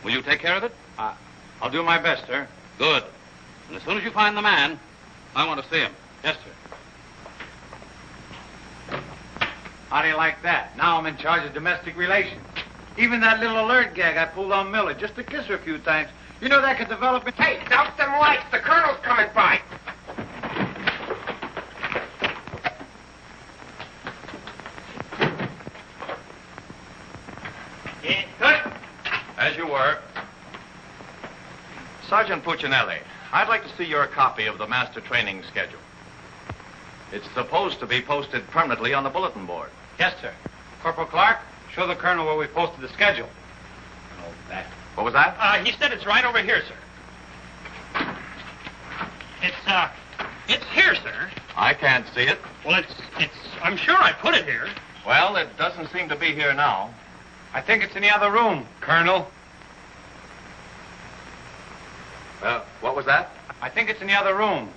Will you take care of it? I'll do my best, sir. Good. And as soon as you find the man, I want to see him. Yes, sir. How do you like that? Now I'm in charge of domestic relations. Even that little alert gag I pulled on Miller just to kiss her a few times. You know that could develop into... Hey, douse them lights. The colonel's coming by. Good. As you were. Sergeant Puccinelli, I'd like to see your copy of the master training schedule. It's supposed to be posted permanently on the bulletin board. Yes, sir. Corporal Clark, show the colonel where we posted the schedule. Oh, that. What was that? He said it's right over here, sir. It's here, sir. I can't see it. Well, I'm sure I put it here. Well, it doesn't seem to be here now. I think it's in the other room, Colonel. What was that? I think it's in the other room.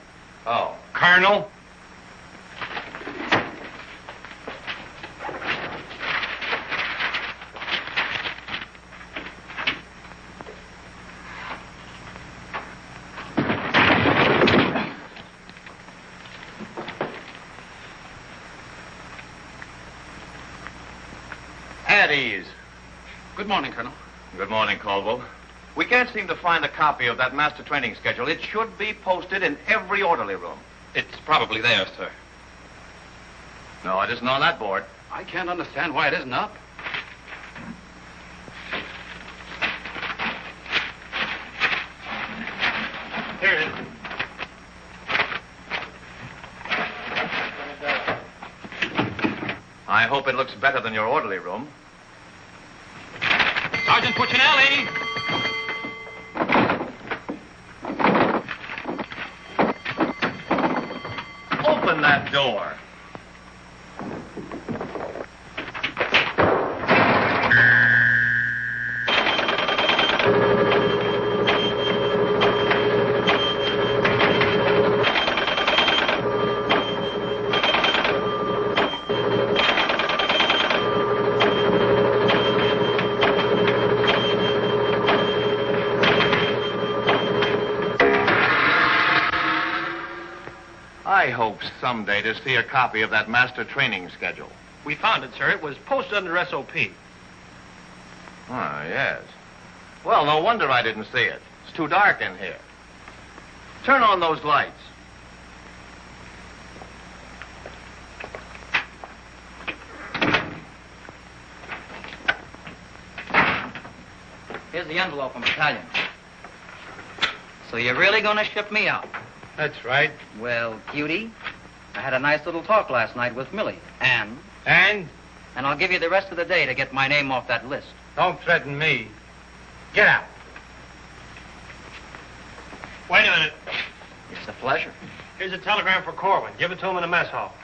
Oh. Colonel. At ease. Good morning, Colonel. Good morning, Caldwell. We can't seem to find a copy of that master training schedule. It should be posted in every orderly room. It's probably there, sir. No, it isn't on that board. I can't understand why it isn't up. Here it is. I hope it looks better than your orderly room. Sergeant Puccinelli! Open that door. I hope someday to see a copy of that master training schedule. We found it, sir. It was posted under SOP. Ah, yes. Well, no wonder I didn't see it. It's too dark in here. Turn on those lights. Here's the envelope from battalion. So you're really going to ship me out? That's right. Well, cutie, I had a nice little talk last night with Millie. And? And? And I'll give you the rest of the day to get my name off that list. Don't threaten me. Get out. Wait a minute. It's a pleasure. Here's a telegram for Corwin. Give it to him in the mess hall.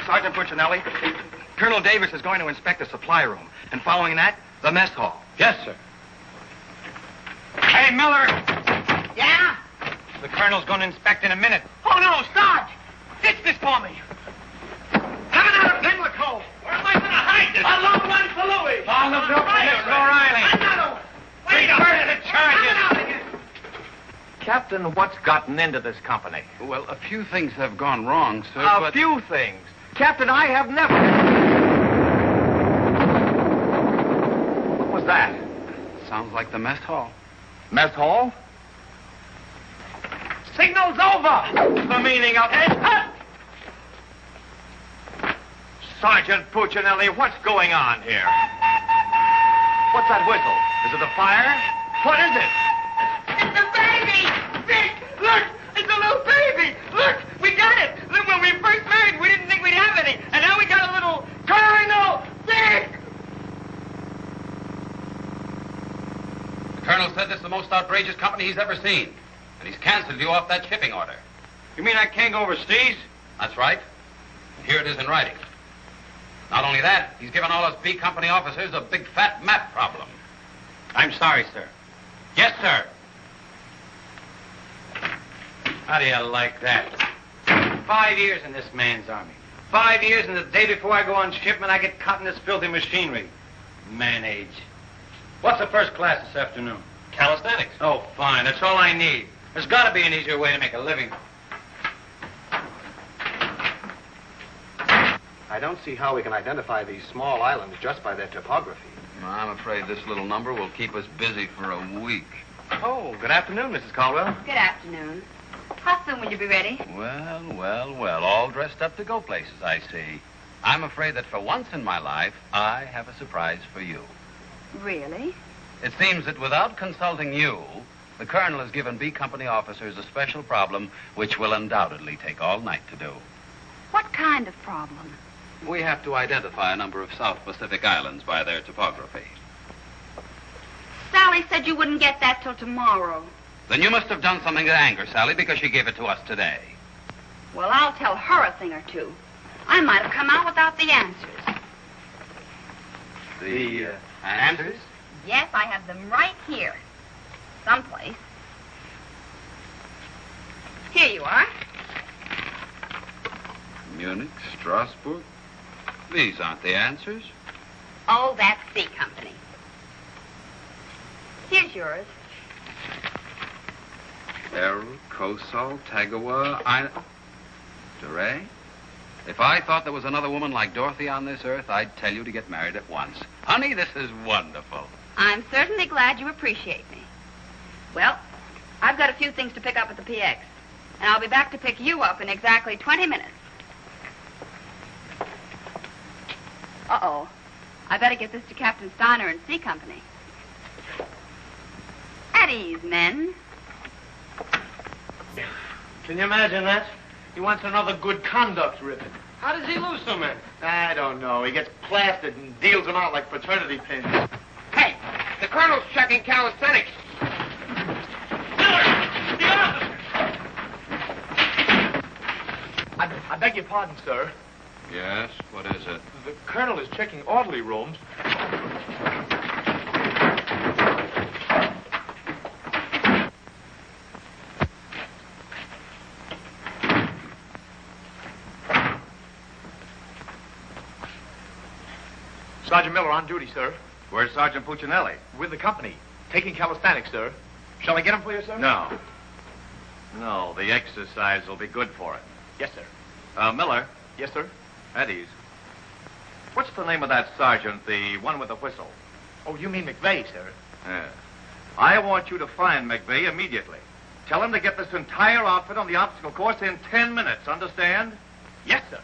Sergeant Puccinelli, Colonel Davis is going to inspect the supply room. And following that, the mess hall. Yes, sir. Hey, Miller! Yeah? The colonel's going to inspect in a minute. Oh, no, Sarge! Ditch this for me. Coming out of Pimlico. Where am I going to hide this? A long run for Louis. On the bill for Miss O'Reilly. Wait up. Reverse the charges. Captain, what's gotten into this company? Well, a few things have gone wrong, sir, A few things. Captain, I have never... What was that? Sounds like the mess hall. Mess hall? Signal's over. The meaning of it? Sergeant Puccinelli, what's going on here? What's that whistle? Is it a fire? What is it? It's a baby! Vic, look! It's a little baby! Look! We got it! Look, when we first married, we didn't think we'd have any. And now we got a little Colonel! Vic! The colonel said this is the most outrageous company he's ever seen. And he's canceled you off that shipping order. You mean I can't go overseas? That's right. And here it is in writing. Not only that, he's given all us B Company officers a big fat map problem. I'm sorry, sir. Yes, sir. How do you like that? 5 years in this man's army. 5 years, and the day before I go on shipment, I get caught in this filthy machinery. Man age. What's the first class this afternoon? Calisthenics. Oh, fine. That's all I need. There's got to be an easier way to make a living. I don't see how we can identify these small islands just by their topography. I'm afraid this little number will keep us busy for a week. Oh, good afternoon, Mrs. Caldwell. Good afternoon. How soon will you be ready? Well, all dressed up to go places, I see. I'm afraid that for once in my life, I have a surprise for you. Really? It seems that without consulting you, the Colonel has given B Company officers a special problem which will undoubtedly take all night to do. What kind of problem? We have to identify a number of South Pacific islands by their topography. Sally said you wouldn't get that till tomorrow. Then you must have done something to anger Sally because she gave it to us today. Well, I'll tell her a thing or two. I might have come out without the answers. The answers? Yes, I have them right here. Someplace. Here you are. Munich, Strasbourg. These aren't the answers. Oh, that's C Company. Here's yours. Errol, Kosal, Tagawa, DeRay? If I thought there was another woman like Dorothy on this earth, I'd tell you to get married at once. Honey, this is wonderful. I'm certainly glad you appreciate me. Well, I've got a few things to pick up at the PX, and I'll be back to pick you up in exactly 20 minutes. Uh-oh. I better get this to Captain Steiner and C Company. At ease, men. Can you imagine that? He wants another good conduct ribbon. How does he lose so many? I don't know. He gets plastered and deals them out like fraternity pins. Hey, the Colonel's checking calisthenics. I beg your pardon, sir. Yes, what is it? The Colonel is checking orderly rooms. Sergeant Miller on duty, sir. Where's Sergeant Puccinelli? With the company. Taking calisthenics, sir. Shall I get him for you, sir? No. No, the exercise will be good for it. Yes, sir. Miller. Yes, sir. At ease. What's the name of that sergeant, the one with the whistle? Oh, you mean McVeigh, sir? Yeah. I want you to find McVeigh immediately. Tell him to get this entire outfit on the obstacle course in 10 minutes, understand? Yes, sir.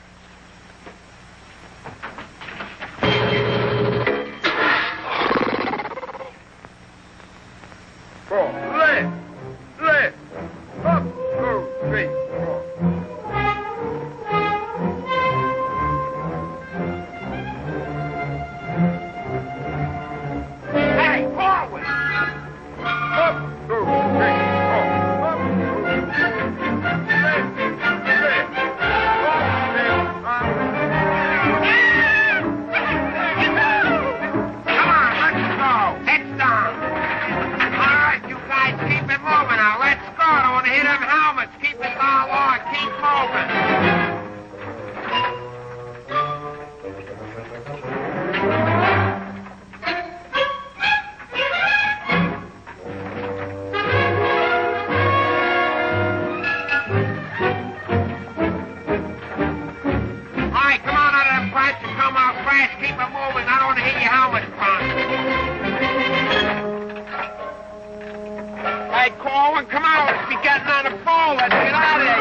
Left. Up, 2, 3, 4. Hey, forward. Up, 2, 3, 4. Up, 2, 3, Come on, let's go. Heads down. All right, you guys, keep it moving now. Let's go. Don't hit them helmets. Keep it all on. Keep moving. All right, come on out of them flats and come out fast. Keep it moving. I don't want to hit your helmets, Punk. Hey, Corwin, come on. Let's be getting on the phone. Let's get out of here.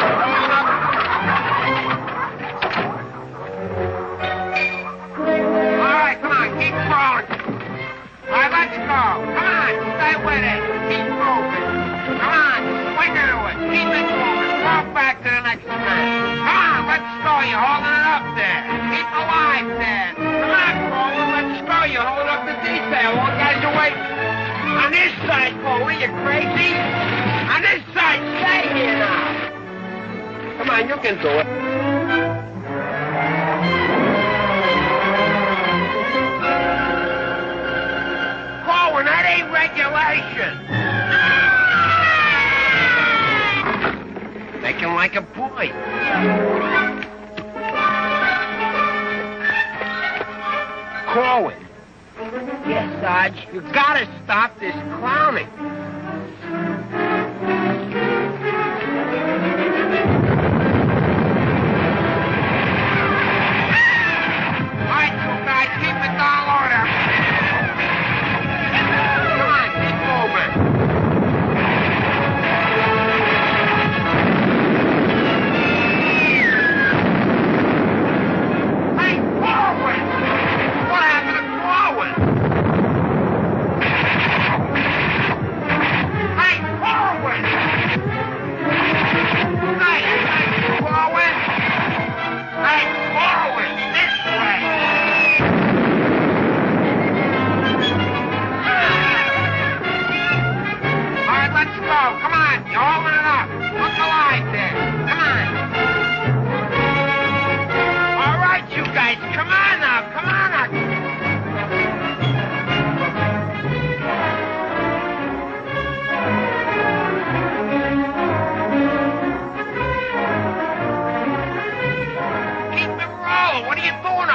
All right, come on. Keep crawling. All right, let's go. Come on. Stay with it. Keep moving. Come on. Swing into it. Keep it moving. Walk back to the next turn. Come on. Let's go. You're holding it up there. Keep alive there. Come on, Corwin. Let's go. You're holding up the detail. All guys are waiting. On this side, Corwin. You crazy? On this side. Stay here now. Come on. You can do it. Corwin, that ain't regulation. Make him like a boy. Corwin. Yes, Sarge. You gotta stop this clowning.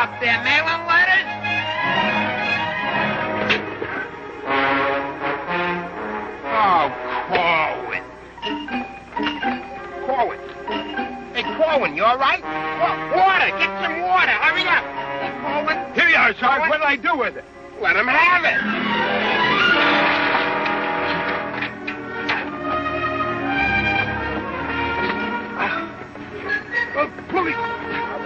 up there mailing letters? Oh, Corwin. Corwin. Hey, Corwin, you all right? Water! Get some water! Hurry up! Hey, Corwin. Here you are, Sarge. What'll I do with it? Let him have it.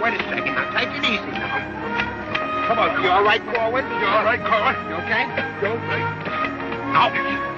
Wait a second. Now, take it easy now. Come on. You all right, Corwin? You all right, Corwin? You okay? You okay? Ouch.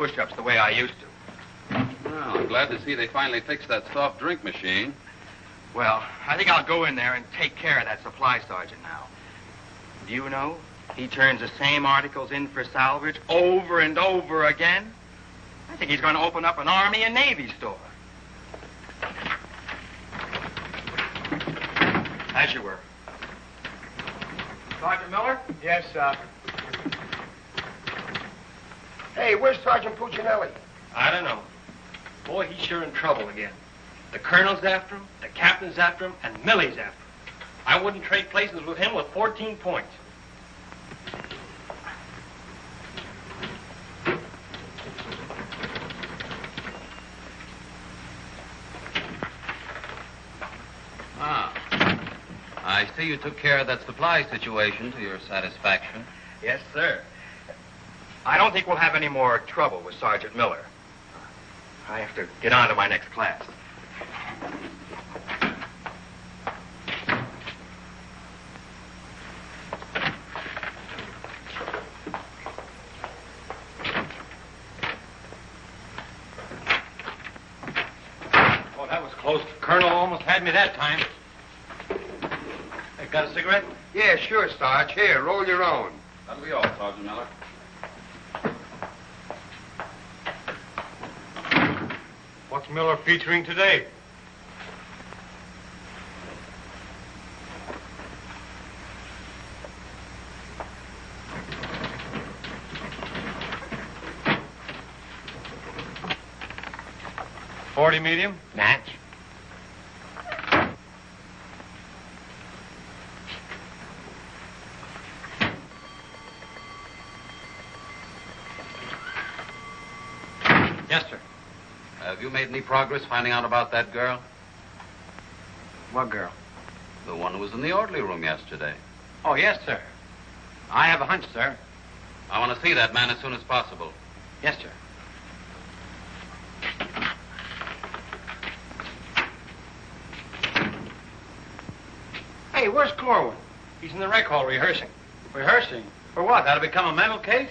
push-ups the way I used to. Well, I'm glad to see they finally fixed that soft drink machine. Well, I think I'll go in there and take care of that supply sergeant now. Do you know, he turns the same articles in for salvage over and over again. I think he's going to open up an Army and Navy store. As you were. Sergeant Miller? Yes, sir. Hey, where's Sergeant Puccinelli? I don't know. Boy, he's sure in trouble again. The colonel's after him, the captain's after him, and Millie's after him. I wouldn't trade places with him with 14 points. Ah. I see you took care of that supply situation to your satisfaction. Yes, sir. I don't think we'll have any more trouble with Sergeant Miller. I have to get on to my next class. Oh, that was close. Colonel almost had me that time. Hey, got a cigarette? Yeah, sure, Sarge. Here, roll your own. That'll be all, Sergeant Miller. What's Miller featuring today? .40 medium? Match. Yes, sir. Have you made any progress finding out about that girl? What girl? The one who was in the orderly room yesterday. Oh, yes, sir. I have a hunch, sir. I want to see that man as soon as possible. Yes, sir. Hey, where's Corwin? He's in the rec hall rehearsing. Rehearsing? For what? That'll become a mental case?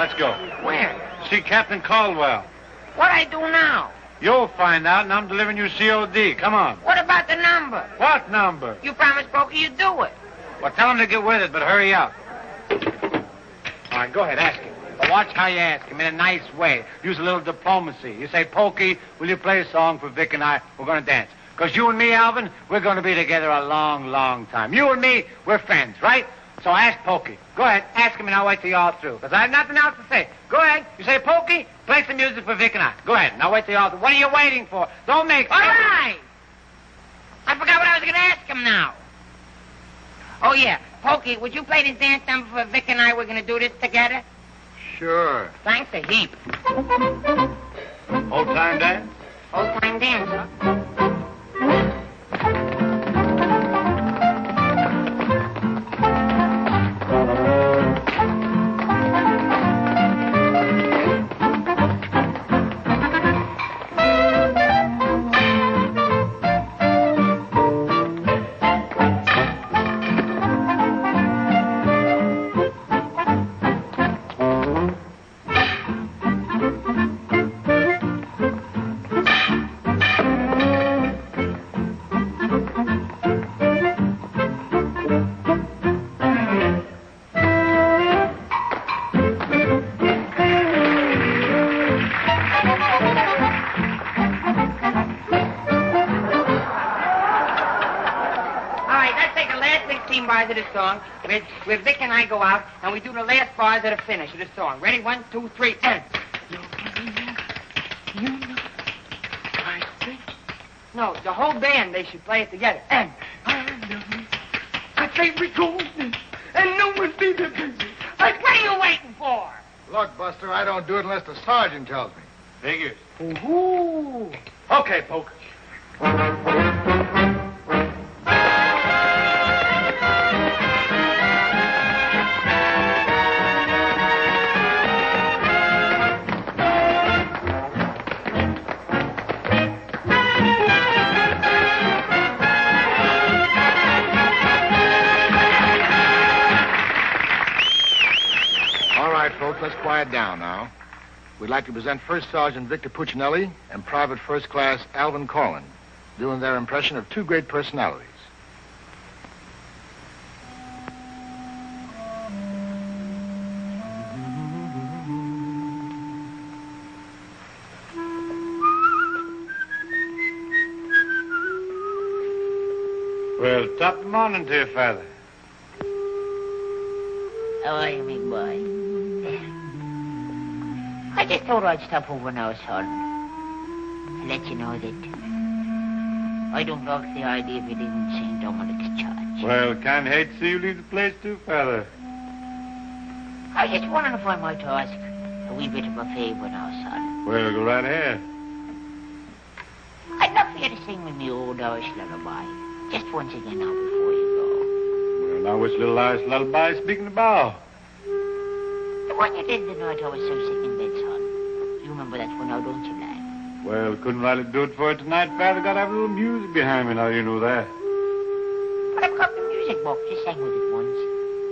Let's go. Where? See Captain Caldwell. What I do now? You'll find out, and I'm delivering you COD. Come on. What about the number? What number? You promised Pokey you'd do it. Well, tell him to get with it, but hurry up. All right, go ahead, ask him. But watch how you ask him in a nice way. Use a little diplomacy. You say, Pokey, will you play a song for Vic and I? We're going to dance. Because you and me, Alvin, we're going to be together a long, long time. You and me, we're friends, right? So ask Pokey. Go ahead, ask him, and I'll wait till you're all through. Because I have nothing else to say. Go ahead. You say, Pokey, play some music for Vic and I. Go ahead, and I'll wait till you're all through. What are you waiting for? Don't make... All right. I forgot what I was going to ask him now. Oh, yeah. Pokey, would you play this dance number for Vic and I? We're going to do this together. Sure. Thanks a heap. Old-time dance? Old-time dance, huh? Bars of the song, where Vic and I go out, and we do the last bars of the finish of the song. Ready? 1, 2, 3, and... No, the whole band, they should play it together. And... I think we go, and no one sees it. Like, what are you waiting for? Look, Buster, I don't do it unless the sergeant tells me. Figures. Ooh. Okay, Poke. Folks, let's quiet down now. We'd like to present First Sergeant Victor Puccinelli and Private First Class Alvin Corlin, doing their impression of two great personalities. Well, top of the morning to you, Father. How are you, big boy? I just thought I'd stop over now, son, and let you know that I don't like the idea of you leaving St. Dominic's Church. Well, kind of hate to see you leave the place, too, Father. I just wondered if I might ask a wee bit of a favor now, son. Well, go right ahead. I'd love for you to sing me my old Irish lullaby, just once again now before you Well, now which little Irish lullaby speaking about? go. The one you did the night I was so sick in bed, son. You remember that one now, don't you, lad? Well, couldn't Riley do it for you tonight, Father? Got to have a little music behind me now, you know that. But I've got the music box. You sang with it once.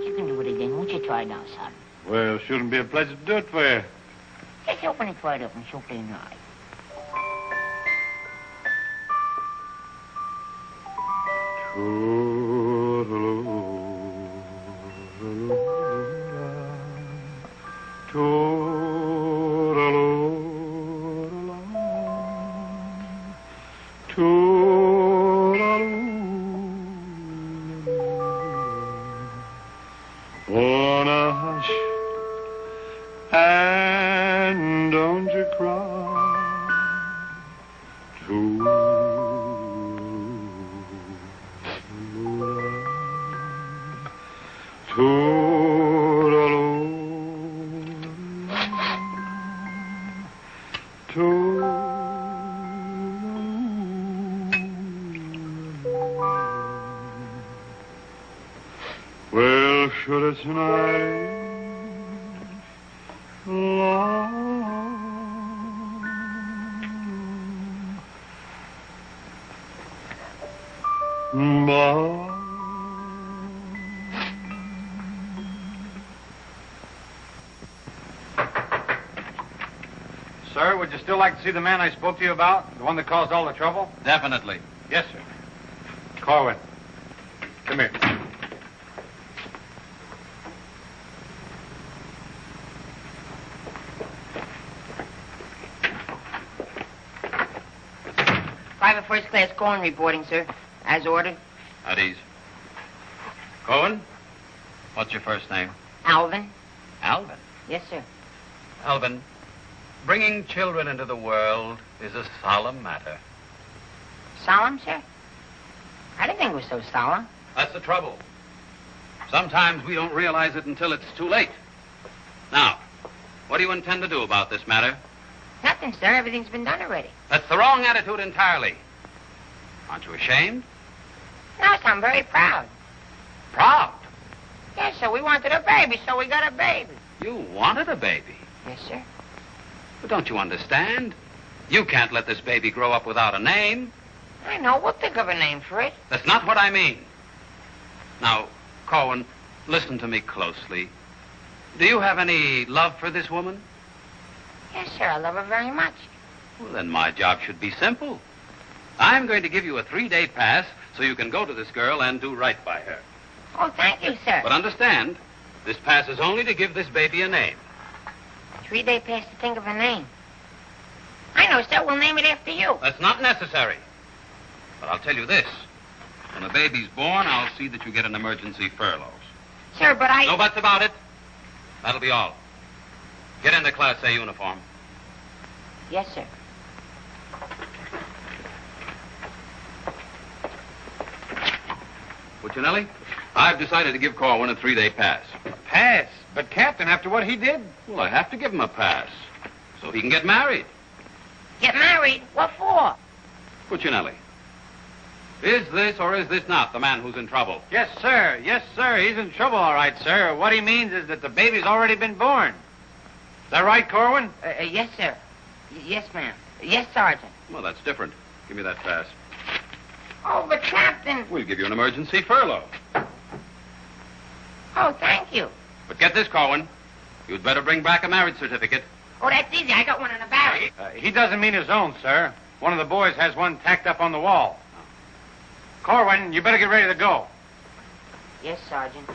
You can do it again. Won't you try now, son? Well, shouldn't be a pleasure to do it for you. Just open it wide up and so plain right. Wanna hush and don't you cry. Well, should it tonight Sir, would you still like to see the man I spoke to you about? The one that caused all the trouble? Definitely. Yes, sir. Corwin, come here. Private First Class Cohen reporting, sir. As ordered. At ease. Cohen, what's your first name? Alvin. Alvin. Yes, sir. Alvin, bringing children into the world is a solemn matter. Solemn, sir? I didn't think it was so solemn. That's the trouble. Sometimes we don't realize it until it's too late. Now, what do you intend to do about this matter? Nothing, sir. Everything's been done already. That's the wrong attitude entirely. Aren't you ashamed? No, sir, I'm very proud. Proud? Yes, sir. We wanted a baby, so we got a baby. You wanted a baby? Yes, sir. But don't you understand? You can't let this baby grow up without a name. I know. We'll think of a name for it. That's not what I mean. Now, Cohen, listen to me closely. Do you have any love for this woman? Yes, sir. I love her very much. Well, then my job should be simple. I'm going to give you a 3-day pass so you can go to this girl and do right by her. Oh, thank you, sir. But understand, this pass is only to give this baby a name. 3-day pass to think of a name. I know, sir. We'll name it after you. That's not necessary. But I'll tell you this. When the baby's born, I'll see that you get an emergency furlough. Sir, but I... No buts about it. That'll be all. Get into Class A uniform. Yes, sir. Puccinelli, I've decided to give Corwin a 3-day pass. A pass? But, Captain, after what he did? Well, I have to give him a pass so he can get married. Get married? What for? Puccinelli, is this or is this not the man who's in trouble? Yes, sir. Yes, sir. He's in trouble, all right, sir. What he means is that the baby's already been born. Is that right, Corwin? Yes, sir. Yes, ma'am. Yes, Sergeant. Well, that's different. Give me that pass. Oh, but Captain... We'll give you an emergency furlough. Oh, thank you. But get this, Corwin. You'd better bring back a marriage certificate. Oh, that's easy. I got one in the barracks. He doesn't mean his own, sir. One of the boys has one tacked up on the wall. Corwin, you better get ready to go. Yes, Sergeant.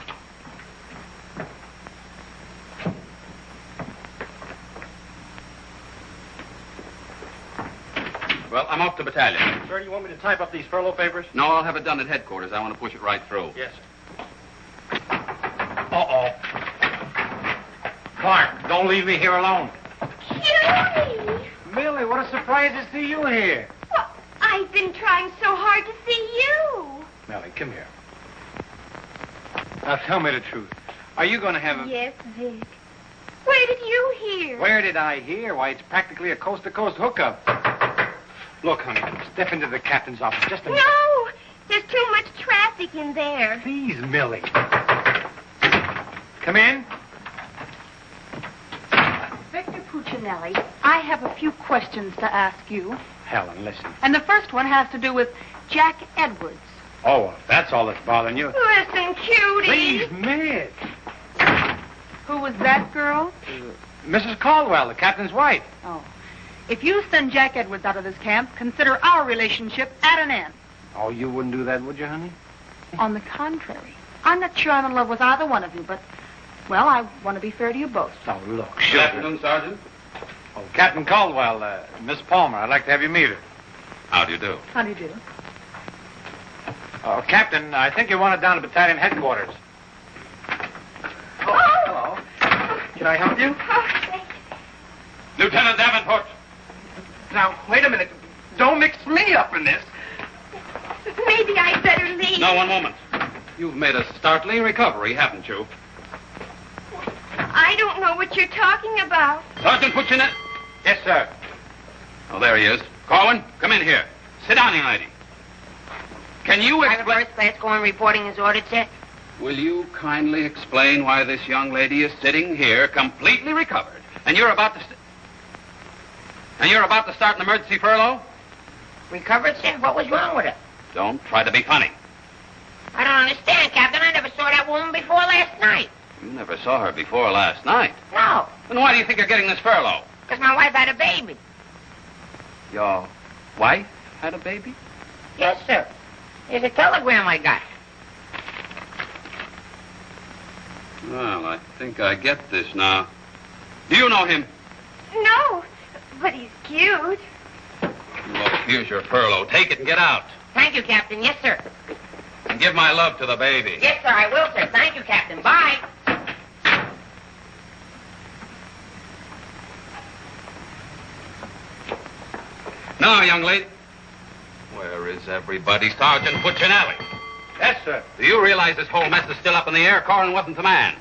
Well, I'm off to battalion. Sir, do you want me to type up these furlough papers? No, I'll have it done at headquarters. I want to push it right through. Yes, sir. Uh-oh. Clark, don't leave me here alone. Judy! Millie, what a surprise to see you here. Well, I've been trying so hard to see you. Millie, come here. Now, tell me the truth. Are you going to have a... Yes, Vic. Where did you hear? Where did I hear? Why, it's practically a coast-to-coast hookup. Look, honey, step into the captain's office just a minute. No! There's too much traffic in there. Please, Millie. Come in. Victor Puccinelli, I have a few questions to ask you. Helen, listen. And the first one has to do with Jack Edwards. Oh, well, if that's all that's bothering you. Listen, cutie. Please, Miss. Who was that girl? Mrs. Caldwell, the captain's wife. Oh. If you send Jack Edwards out of this camp, consider our relationship at an end. Oh, you wouldn't do that, would you, honey? On the contrary. I'm not sure I'm in love with either one of you, but, well, I want to be fair to you both. Oh, look. Good afternoon, Sergeant. Oh, Captain Caldwell, Miss Palmer, I'd like to have you meet her. How do you do? How do you do? Oh, Captain, I think you want it down to battalion headquarters. Oh, hello. Can I help you? Okay. Lieutenant Davenport. Now, wait a minute. Don't mix me up in this. Maybe I'd better leave. No, one moment. You've made a startling recovery, haven't you? I don't know what you're talking about. Sergeant Puccinelli. Yes, sir. Oh, there he is. Corwin, come in here. Sit down, young lady. Can you Private explain... First Class Cohen reporting as ordered, sir. Will you kindly explain why this young lady is sitting here completely recovered, and you're about to... start an emergency furlough? Recovered, sir? What was wrong with her? Don't try to be funny. I don't understand, Captain. I never saw that woman before last night. You never saw her before last night. No. Then why do you think you're getting this furlough? Because my wife had a baby. Your wife had a baby? Yes, sir. Here's a telegram I got. Well, I think I get this now. Do you know him? No, but he's cute. Look, here's your furlough. Take it and get out. Thank you, Captain. Yes, sir. And give my love to the baby. Yes, sir, I will, sir. Thank you, Captain. Bye. Now, young lady. Where is everybody? Sergeant Puccinelli. Yes, sir. Do you realize this whole mess is still up in the air? Corrin wasn't the man.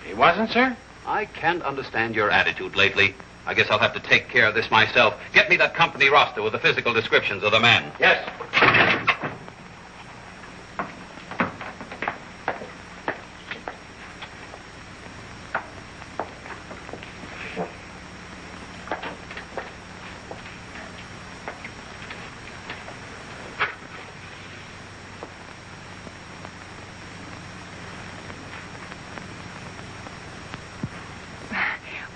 He wasn't, sir? I can't understand your attitude lately. I guess I'll have to take care of this myself. Get me that company roster with the physical descriptions of the men. Yes.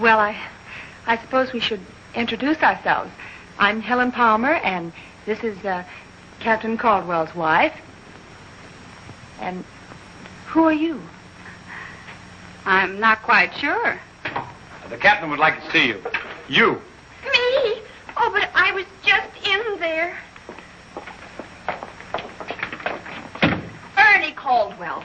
Well, I suppose we should introduce ourselves. I'm Helen Palmer, and this is Captain Caldwell's wife. And who are you? I'm not quite sure. The captain would like to see you. You. Me? Oh, but I was just in there. Ernie Caldwell.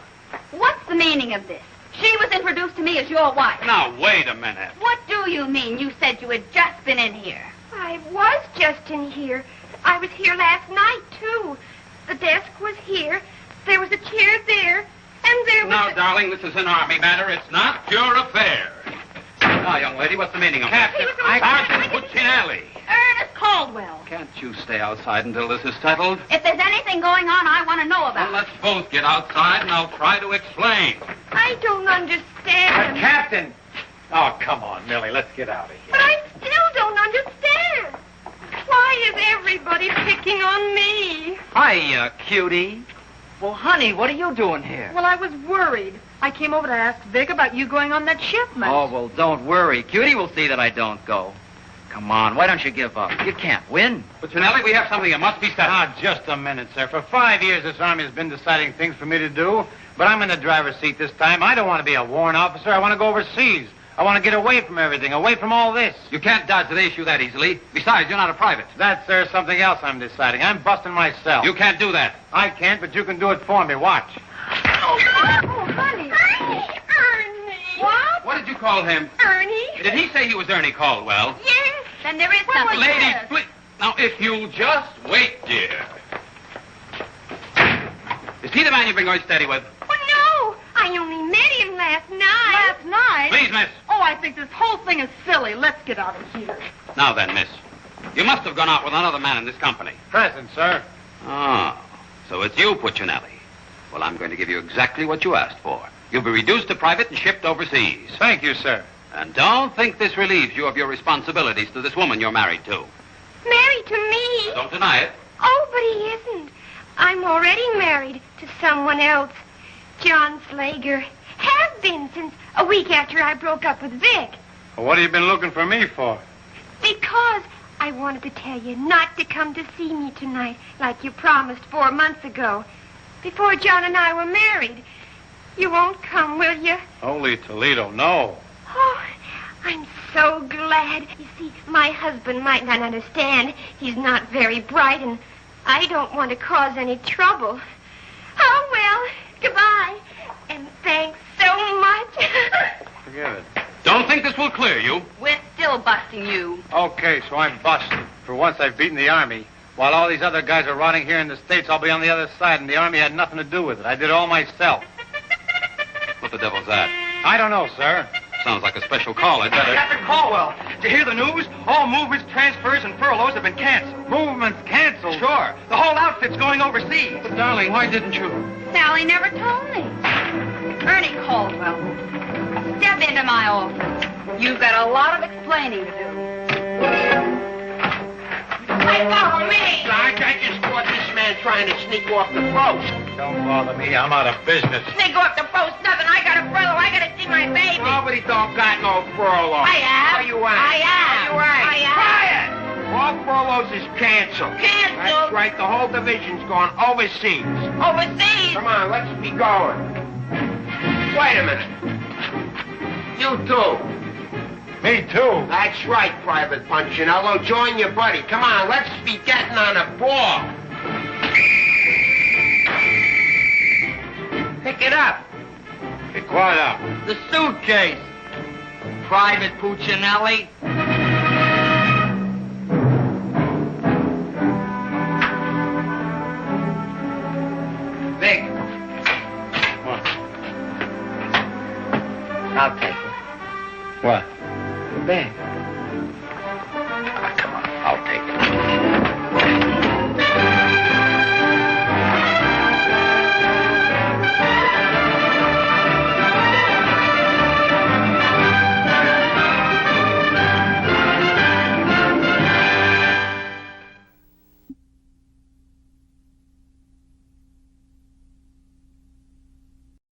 What's the meaning of this? She was introduced to me as your wife. Now, wait a minute. What do you mean? You said you had just been in here. I was just in here. I was here last night, too. The desk was here. There was a chair there. And there was... Now, darling, this is an Army matter. It's not your affair. Now, young lady, what's the meaning of Captain, that? Sergeant Puccinelli. Ernest Caldwell. Can't you stay outside until this is settled? If there's anything going on, I want to know about Well, let's both get outside, and I'll try to explain. I don't understand. Captain! Oh, come on, Millie. Let's get out of here. But I still don't understand. Why is everybody picking on me? Hiya, cutie. Well, honey, what are you doing here? Well, I was worried. I came over to ask Vic about you going on that shipment. Oh, well, don't worry. Cutie will see that I don't go. Come on, why don't you give up? You can't win. Puccinelli, we have something that must be settled. Now, just a minute, sir. For 5 years, this Army has been deciding things for me to do, but I'm in the driver's seat this time. I don't want to be a warrant officer. I want to go overseas. I want to get away from everything, away from all this. You can't dodge the issue that easily. Besides, you're not a private. That's, sir, something else I'm deciding. I'm busting myself. You can't do that. I can't, but you can do it for me. Watch. Oh, honey. Ernie. What? What did you call him? Ernie? Did he say he was Ernie Caldwell? Yes. Then there is something. Ladies, please. Now, if you'll just wait, dear. Is he the man you've been going steady with? Oh, no. I only met him last night. Last night? Please, miss. Oh, I think this whole thing is silly. Let's get out of here. Now then, miss. You must have gone out with another man in this company. Present, sir. Oh, so it's you, Puccinelli. Well, I'm going to give you exactly what you asked for. You'll be reduced to private and shipped overseas. Thank you, sir. And don't think this relieves you of your responsibilities to this woman you're married to. Married to me? Don't deny it. Oh, but he isn't. I'm already married to someone else. John Slager. Have been since a week after I broke up with Vic. Well, what have you been looking for me for? Because I wanted to tell you not to come to see me tonight like you promised 4 months ago. Before John and I were married. You won't come, will you? Holy Toledo, no. Oh, I'm so glad. You see, my husband might not understand. He's not very bright, and I don't want to cause any trouble. Oh, well, goodbye. And thanks so much. Forget it. Don't think this will clear you. We're still busting you. Okay, so I'm busted. For once, I've beaten the Army. While all these other guys are rotting here in the States, I'll be on the other side, and the Army had nothing to do with it. I did it all myself. What the devil's that? I don't know, sir. Sounds like a special call. I'd better... Captain Caldwell, did you hear the news? All movements, transfers, and furloughs have been canceled. Movements canceled? Sure. The whole outfit's going overseas. But, darling, why didn't you? Sally never told me. Ernie Caldwell, step into my office. You've got a lot of explaining to do. Hey, follow me! Sarge, I just caught this man trying to sneak off the post. Don't bother me. I'm out of business. Sneak off the post, nothing. I got a furlough. I got to see my baby. Nobody don't got no furlough. I have. What do you want? I have. What do you away. Quiet! All furloughs is canceled. Canceled? That's right. The whole division's gone overseas. Overseas? Come on, let's be going. Wait a minute. You too. Me too. That's right, Private Punchinello. Join your buddy. Come on, let's be getting on a ball. Pick it up. Pick what up? The suitcase. Private Puccinelli. Vic. What? I'll take it. What? The bag. Come on, I'll take it.